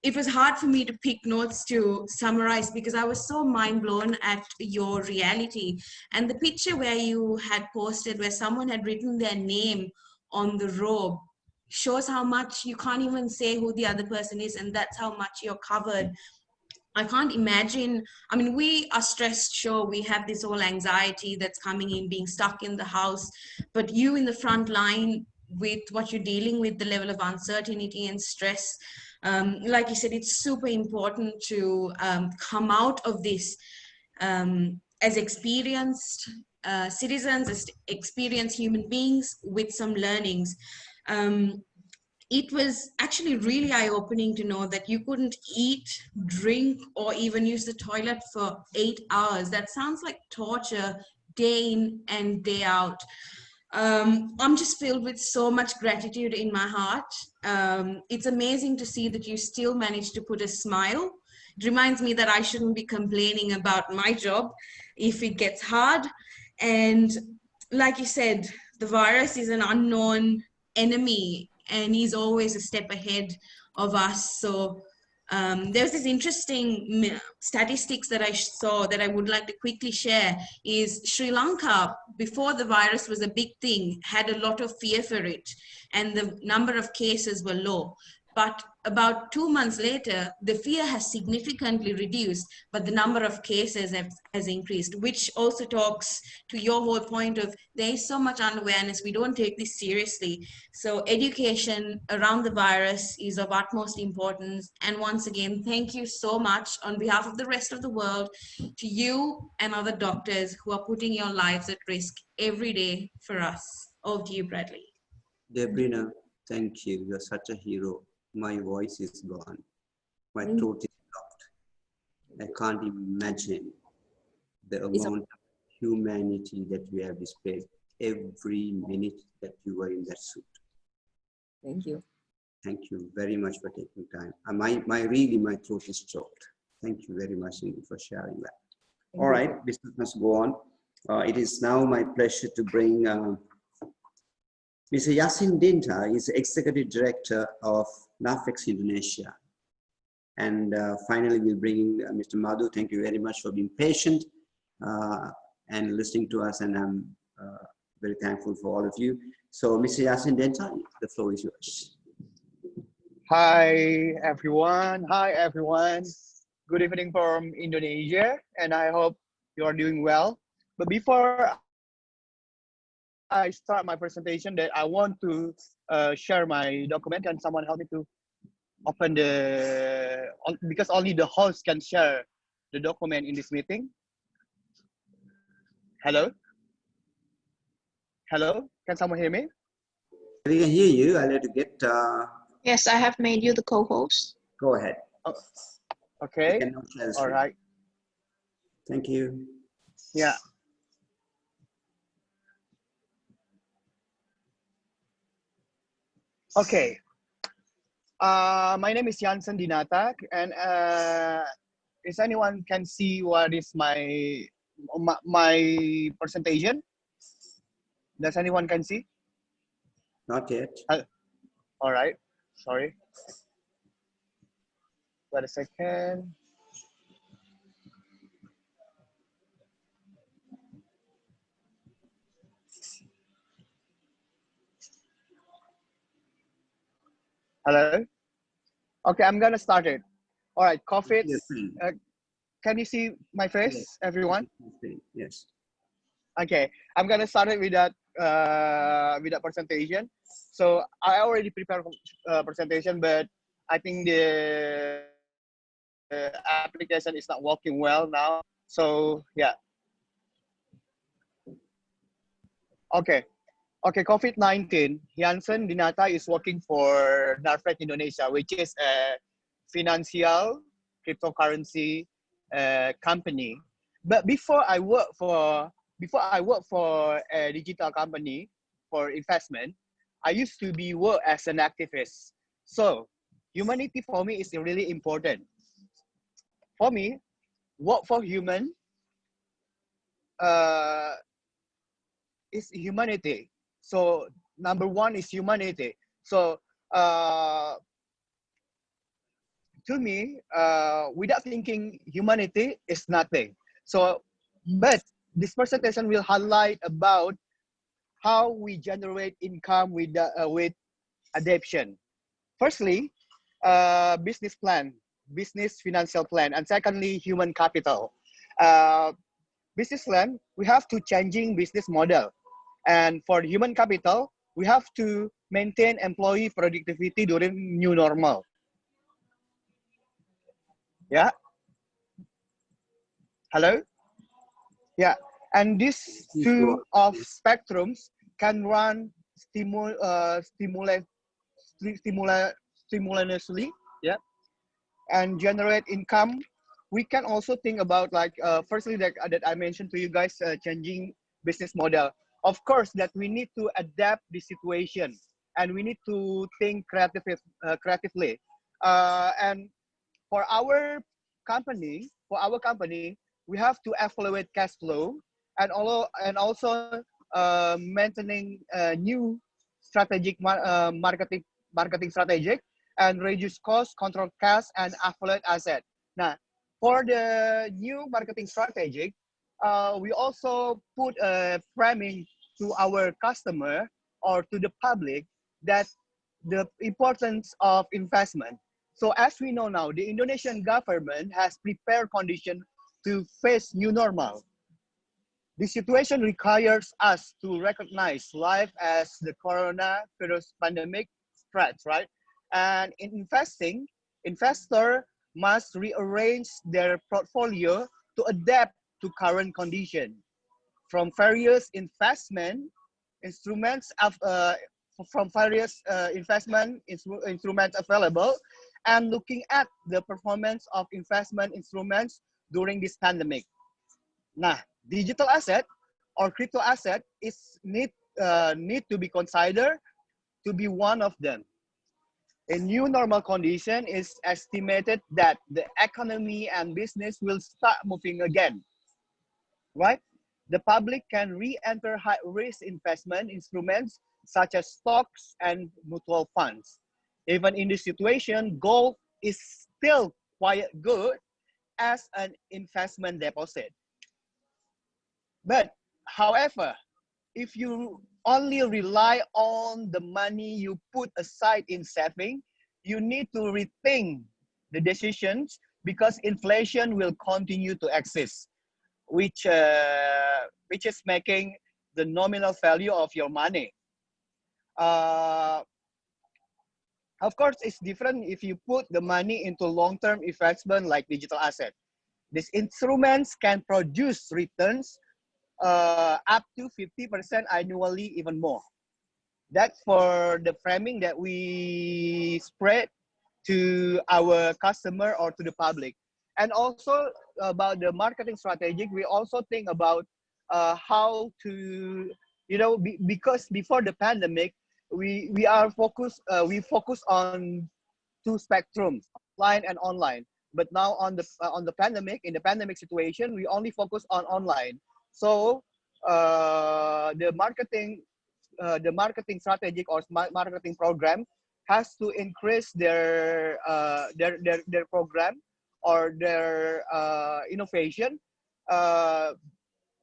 it was hard for me to pick notes to summarize because I was so mind blown at your reality. And the picture where you had posted, where someone had written their name on the robe, shows how much you can't even say who the other person is, and that's how much you're covered. I can't imagine. I mean, we are stressed, sure, we have this whole anxiety that's coming in, being stuck in the house, but you in the front line with what you're dealing with, the level of uncertainty and stress, like you said, it's super important to come out of this as experienced citizens, as experienced human beings with some learnings. It was actually really eye-opening to know that you couldn't eat, drink, or even use the toilet for 8 hours. That sounds like torture, day in and day out. I'm just filled with so much gratitude in my heart. It's amazing to see that you still managed to put a smile. It reminds me that I shouldn't be complaining about my job if it gets hard. And like you said, the virus is an unknown enemy, and he's always a step ahead of us. So there's this interesting statistics that I saw that I would like to quickly share. Is Sri Lanka, before the virus was a big thing, had a lot of fear for it, and the number of cases were low. But about 2 months later, the fear has significantly reduced, but the number of cases has increased, which also talks to your whole point of there is so much unawareness. We don't take this seriously. So education around the virus is of utmost importance. And once again, thank you so much on behalf of the rest of the world to you and other doctors who are putting your lives at risk every day for us. Over to you, Bradley. Debrina, thank you. You're such a hero. My voice is gone. My throat is blocked. I can't imagine the amount of humanity that you have displayed every minute that you were in that suit. Thank you. Thank you very much for taking time. My throat is choked. Thank you very much indeed for sharing that. All right, business must go on. It is now my pleasure to bring Mr. Yasin Dinta. Is Executive Director of NAFEX Indonesia. And finally, we'll bring in Mr. Madhu. Thank you very much for being patient and listening to us. And I'm very thankful for all of you. So, Mr. Yasin Denta, the floor is yours. Hi, everyone. Hi, everyone. Good evening from Indonesia, and I hope you are doing well. But before I start my presentation, that I want to share my document. Can someone help me to open because only the host can share the document in this meeting. Hello? Hello? Can someone hear me? We can hear you. I'll let you get... Yes, I have made you the co-host. Go ahead. Oh, okay. All right. Thank you. Yeah. Okay. My name is Jansen Dinata, and is anyone can see what is my presentation? Does anyone can see? Not yet. All right. Sorry. Wait a second. Hello. Okay, I'm gonna start it. All right, COVID. Can you see my face, yes. Everyone? Yes. Okay, I'm gonna start it with that presentation. So I already prepared presentation, but I think the application is not working well now. So yeah. Okay. Okay, COVID-19, Jansen Dinata is working for Narfec Indonesia, which is a financial cryptocurrency company. But before I work for a digital company for investment, I used to work as an activist. So humanity for me is really important. For me, work for human is humanity. So number one is humanity. So to me, without thinking, humanity is nothing. So, but this presentation will highlight about how we generate income with adaptation. Firstly, business plan, business financial plan, and secondly, human capital. Business plan, we have to changing business model. And for human capital, we have to maintain employee productivity during new normal. Yeah. Hello. Yeah. And these two of spectrums can run simultaneously. Yeah. And generate income. We can also think about like firstly that I mentioned to you guys changing business model. Of course, that we need to adapt the situation and we need to think creatively. And for our company, we have to evaluate cash flow and also maintaining new strategic marketing strategic and reduce cost, control cash, and evaluate asset. Now, for the new marketing strategic, we also put a framing to our customer or to the public that the importance of investment. So as we know now, the Indonesian government has prepared conditions to face new normal. The situation requires us to recognize life as the coronavirus pandemic threats, right? And in investing, investor must rearrange their portfolio to adapt to current condition. From various investment instruments instruments available, and looking at the performance of investment instruments during this pandemic. Nah, digital asset or crypto asset need to be considered to be one of them. A new normal condition is estimated that the economy and business will start moving again, right? The public can re-enter high-risk investment instruments such as stocks and mutual funds. Even in this situation, gold is still quite good as an investment deposit. But however, if you only rely on the money you put aside in saving, you need to rethink the decisions because inflation will continue to exist, which is making the nominal value of your money. Of course, it's different if you put the money into long-term investment like digital asset. These instruments can produce returns up to 50% annually, even more. That's for the framing that we spread to our customer or to the public. And also about the marketing strategy, we also think about how to, because before the pandemic, we focus on two spectrums, offline and online. But now in the pandemic situation, we only focus on online. So the marketing strategic or marketing program has to increase their program or their innovation,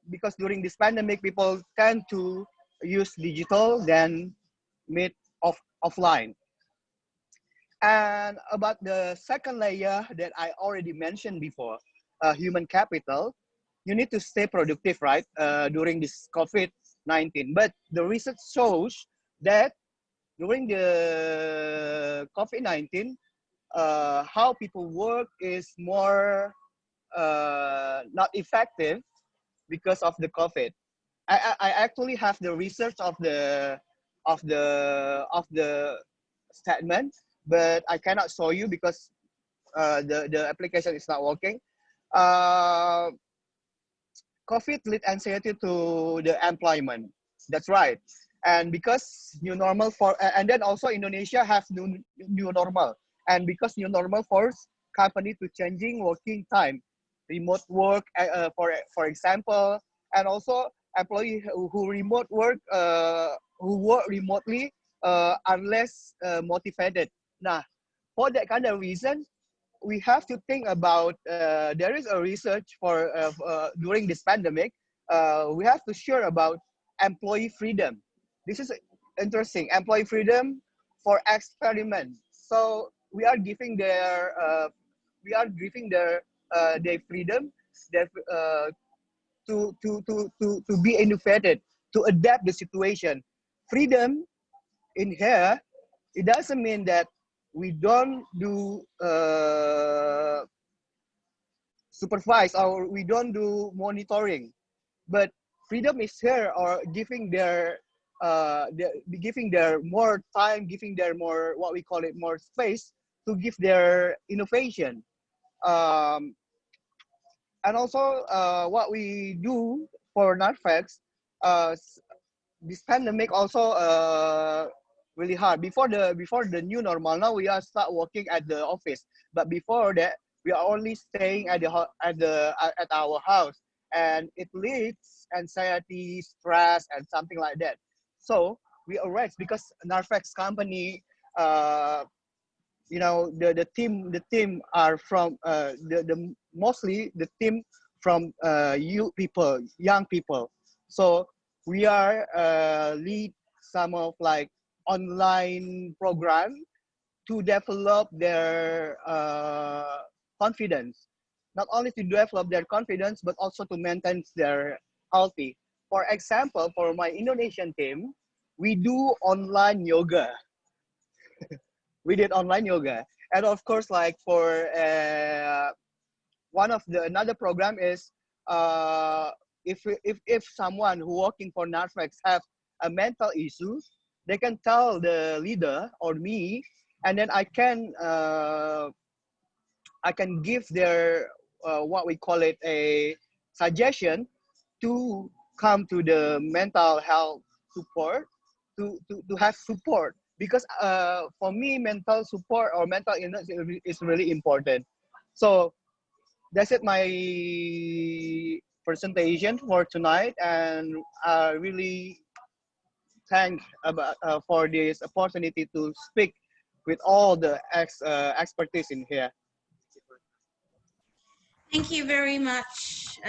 because during this pandemic people tend to use digital than meet offline. And about the second layer that I already mentioned before, human capital, you need to stay productive, right, during this COVID-19. But the research shows that during the COVID-19, how people work is more not effective because of the COVID. I actually have the research of the statement, but I cannot show you because the application is not working. COVID lead anxiety to the employment. That's right. And because new normal and then also Indonesia have new normal. And because new normal force company to changing working time, remote work, for example, and also employee who remote work, who work remotely are less motivated. Now, for that kind of reason, we have to think about, there is a research for during this pandemic, we have to share about employee freedom. This is interesting, employee freedom for experiment. So we are giving their freedom, to be innovated, to adapt the situation. Freedom in here, it doesn't mean that we don't do supervise or we don't do monitoring, but freedom is here, or giving their more time, giving their more, what we call it, more space to give their innovation. And also what we do for Narfex, this pandemic also really hard. Before the new normal, now we are start working at the office, but before that we are only staying at our house, and it leads anxiety, stress, and something like that. So we arrange, because Narfex company, the team are from mostly the team from young people. So we are lead some of like online program to develop their confidence. Not only to develop their confidence, but also to maintain their healthy. For example, for my Indonesian team, we do online yoga. We did online yoga. And of course, like for another program is, if someone who working for Narfex have a mental issue, they can tell the leader or me, and then I can give their what we call it, a suggestion to come to the mental health support, to have support, because for me, mental support or mental illness is really important. So that's it, my presentation for tonight, and I really thank for this opportunity to speak with all the expertise in here. Thank you very much,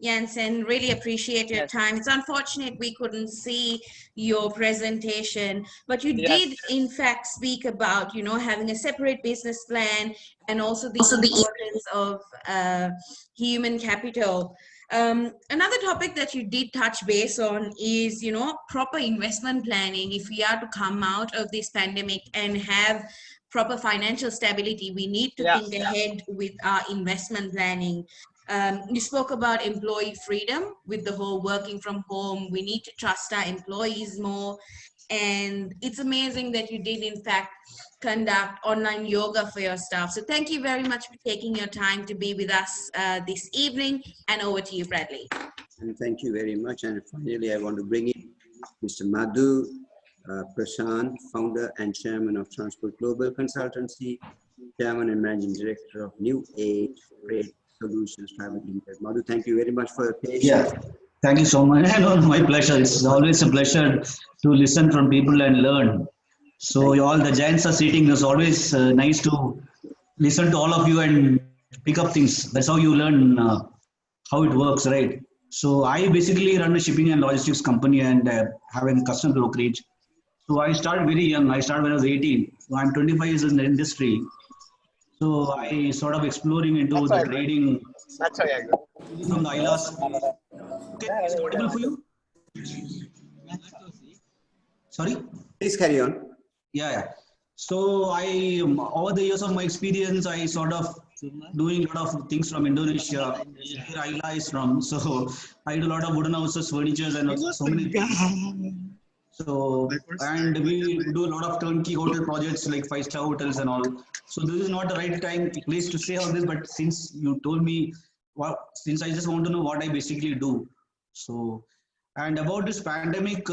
Jansen. Really appreciate your time. It's unfortunate we couldn't see your presentation, but you did in fact speak about, having a separate business plan and also the importance of human capital. Another topic that you did touch base on is, proper investment planning. If we are to come out of this pandemic and have proper financial stability, we need to think ahead with our investment planning. You spoke about employee freedom with the whole working from home. We need to trust our employees more. And it's amazing that you did, in fact, conduct online yoga for your staff. So thank you very much for taking your time to be with us this evening. And over to you, Bradley. And thank you very much. And finally, I want to bring in Mr. Madhu Prashant, founder and chairman of Transport Global Consultancy, chairman and managing director of New Age Freight Solutions Private Limited. Madhu, thank you very much for your patience. Yeah, thank you so much. No, my pleasure. It's always a pleasure to listen from people and learn. So all the giants are sitting. It's always nice to listen to all of you and pick up things. That's how you learn how it works, right? So I basically run a shipping and logistics company and have a custom brokerage. So I started very young. I started when I was 18. So I'm 25 years in the industry. So I sort of exploring into the trading from the Ayla's. Okay, is it audible for you? Sorry? Please carry on. Yeah. So I, over the years of my experience, I sort of doing a lot of things from Indonesia. Here Ayla is from. So I do a lot of wooden houses, furnitures, and so many things. So, and we do a lot of turnkey hotel projects like 5-star hotels and all. So this is not the right place to say all this, but since you told me, since I just want to know what I basically do. So, and about this pandemic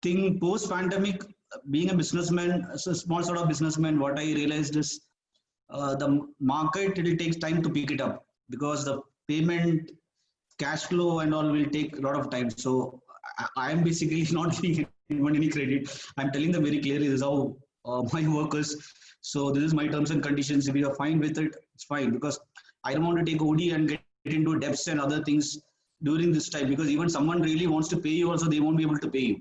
thing, post-pandemic, being a businessman, a small sort of businessman, what I realized is the market, it will take time to pick it up because the payment, cash flow and all will take a lot of time. So I am basically not giving anyone any credit. I'm telling them very clearly this is how my work is. So this is my terms and conditions. If you are fine with it, it's fine, because I don't want to take OD and get into debts and other things during this time, because even someone really wants to pay you also, they won't be able to pay you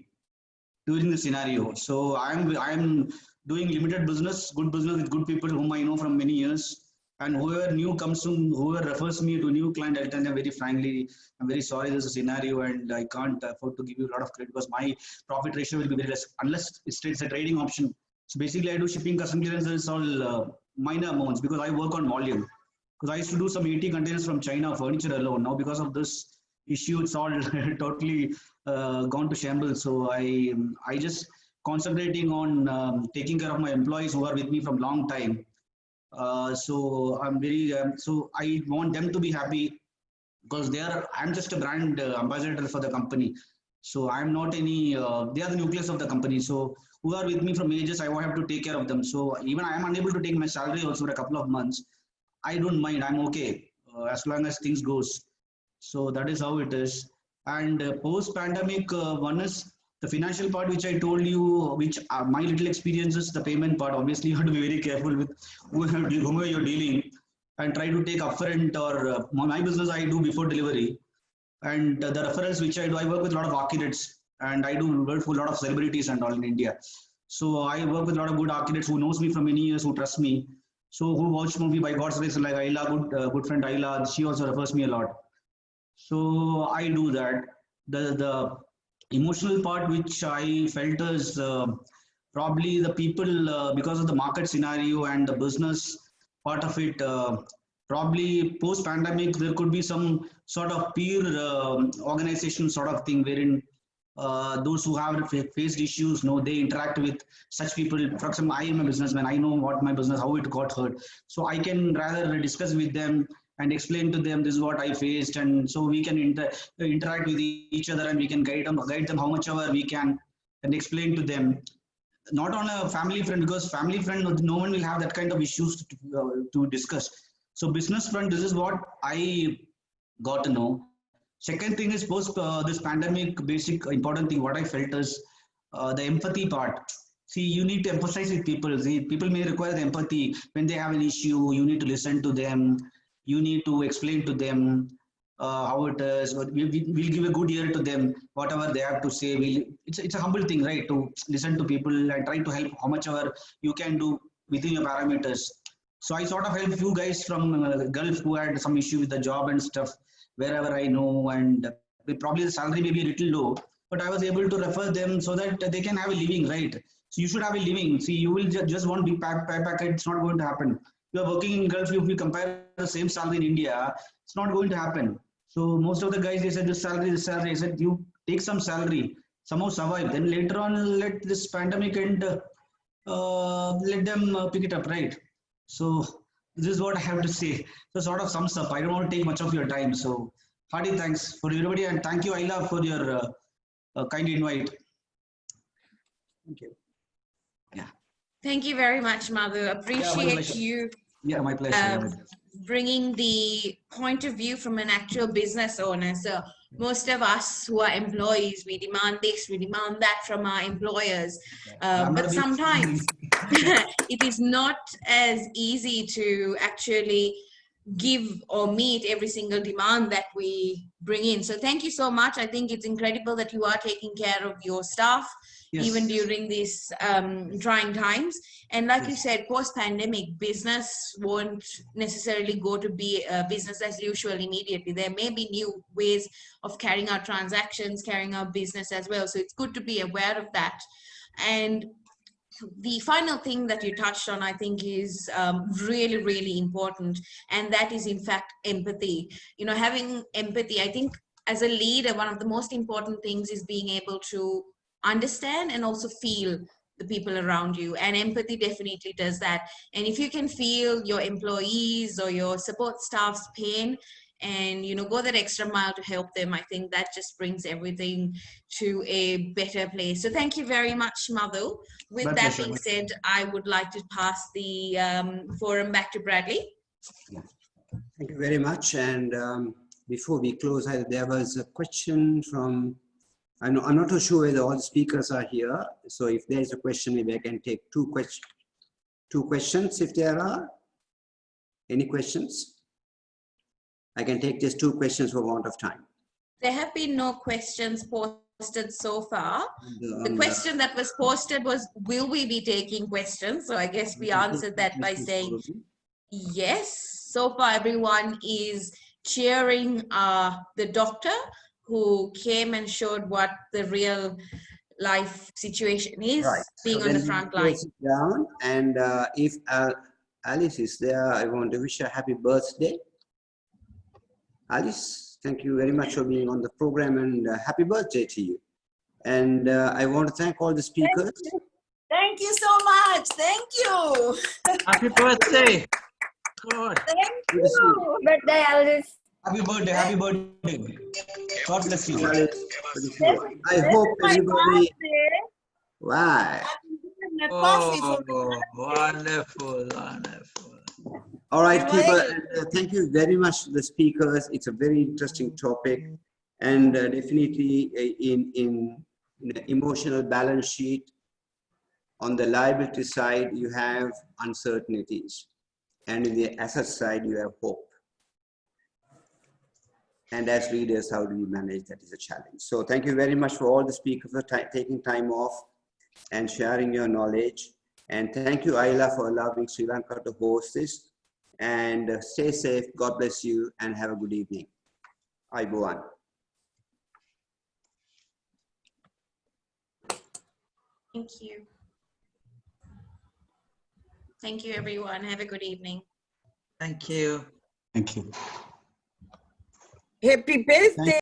during this scenario. So I'm doing limited business, good business with good people whom I know from many years. And whoever new comes to, whoever refers me to a new client, I'll tell them very frankly, I'm very sorry, there's a scenario and I can't afford to give you a lot of credit because my profit ratio will be very less unless it's a trading option. So basically I do shipping, custom clearance, it's all minor amounts because I work on volume. Because I used to do some 80 containers from China, furniture alone. Now because of this issue, it's all totally gone to shambles. So I just concentrating on taking care of my employees who are with me from long time. So I'm very, so I want them to be happy because I'm just a brand ambassador for the company. So I'm not any, they are the nucleus of the company. So who are with me from ages, I have to take care of them. So even I am unable to take my salary also for a couple of months. I don't mind, I'm okay as long as things goes. So that is how it is. And post-pandemic, one is the financial part, which I told you, which my little experiences, the payment part, obviously you have to be very careful with whoever you're dealing and try to take upfront or my business I do before delivery. And the referrals which I do, I work with a lot of architects and I do work with a lot of celebrities and all in India. So I work with a lot of good architects who knows me from many years, who trust me. So who watch movie by God's grace, like Ayla, good friend Ayla, she also refers me a lot. So I do that. The emotional part which I felt is probably the people, because of the market scenario and the business part of it, probably post-pandemic, there could be some sort of peer organization sort of thing wherein those who have faced issues, they interact with such people. For example, I am a businessman. I know what my business, how it got hurt. So I can rather discuss with them and explain to them this is what I faced, and so we can interact with each other and we can guide them how much ever we can and explain to them. Not on a family friend, because family friend, no one will have that kind of issues to discuss. So business front, this is what I got to know. Second thing is post this pandemic, basic important thing, what I felt is the empathy part. See, you need to emphasize with people. See, people may require the empathy when they have an issue. You need to listen to them. you need to explain to them how it is. We'll give a good ear to them, whatever they have to say. It's a humble thing, right? To listen to people and try to help how much ever you can do within your parameters. So I sort of help few guys from Gulf who had some issue with the job and stuff, wherever I know, and probably the salary may be a little low, but I was able to refer them so that they can have a living, right? So you should have a living. See, you will just want big packet, it's not going to happen. You are working in Gulf, if you compare the same salary in India, it's not going to happen. So most of the guys, they said this salary. I said, you take some salary, somehow survive. Then later on, let this pandemic end, let them pick it up, right? So this is what I have to say. So sort of sums up. I don't want to take much of your time. So hearty thanks for everybody, and thank you, Ayla, for your kind invite. Thank you. Yeah. Thank you very much, Madhu. Appreciate you. Yeah, my pleasure. Bringing the point of view from an actual business owner. So most of us who are employees, we demand this, we demand that from our employers. But sometimes it is not as easy to actually give or meet every single demand that we bring in. So thank you so much. I think it's incredible that you are taking care of your staff, yes, even during these trying times. And like you said, post-pandemic, business won't necessarily go to be business as usual immediately. There may be new ways of carrying out transactions, carrying out business as well. So it's good to be aware of that. And the final thing that you touched on, I think, is really, really important. And that is, in fact, empathy. You know, having empathy, I think, as a leader, one of the most important things is being able to understand and also feel the people around you. And empathy definitely does that. And if you can feel your employees or your support staff's pain, and go that extra mile to help them, I think that just brings everything to a better place. So thank you very much, Madhu. With that being said, I would like to pass the forum back to Bradley. Thank you very much. And before we close, there was a question from, I'm not too sure whether all the speakers are here. So if there is a question, maybe I can take two questions if there are. Any questions? I can take just two questions for want of time. There have been no questions posted so far. The question that was posted was, will we be taking questions? So I guess we answered that by saying yes. So far, everyone is cheering the doctor who came and showed what the real life situation is, being so on the front line. Down, and if Alice is there, I want to wish her happy birthday. Alice, thank you very much for being on the program, and happy birthday to you. And I want to thank all the speakers. Thank you so much. Thank you. Happy birthday. God. Thank you. Birthday, Alice. Happy birthday. Happy birthday. God bless you. Alice, I hope everybody. Wow. Oh, wonderful, wonderful. All right, people, thank you very much to the speakers. It's a very interesting topic, and definitely in the emotional balance sheet, on the liability side, you have uncertainties, and in the asset side, you have hope. And as leaders, how do we manage that is a challenge. So thank you very much for all the speakers for taking time off and sharing your knowledge. And thank you, Ayla, for allowing Sri Lanka to host this. And stay safe, God bless you, and have a good evening. Ayubowan. Thank you. Thank you, everyone. Have a good evening. Thank you. Thank you. Happy birthday.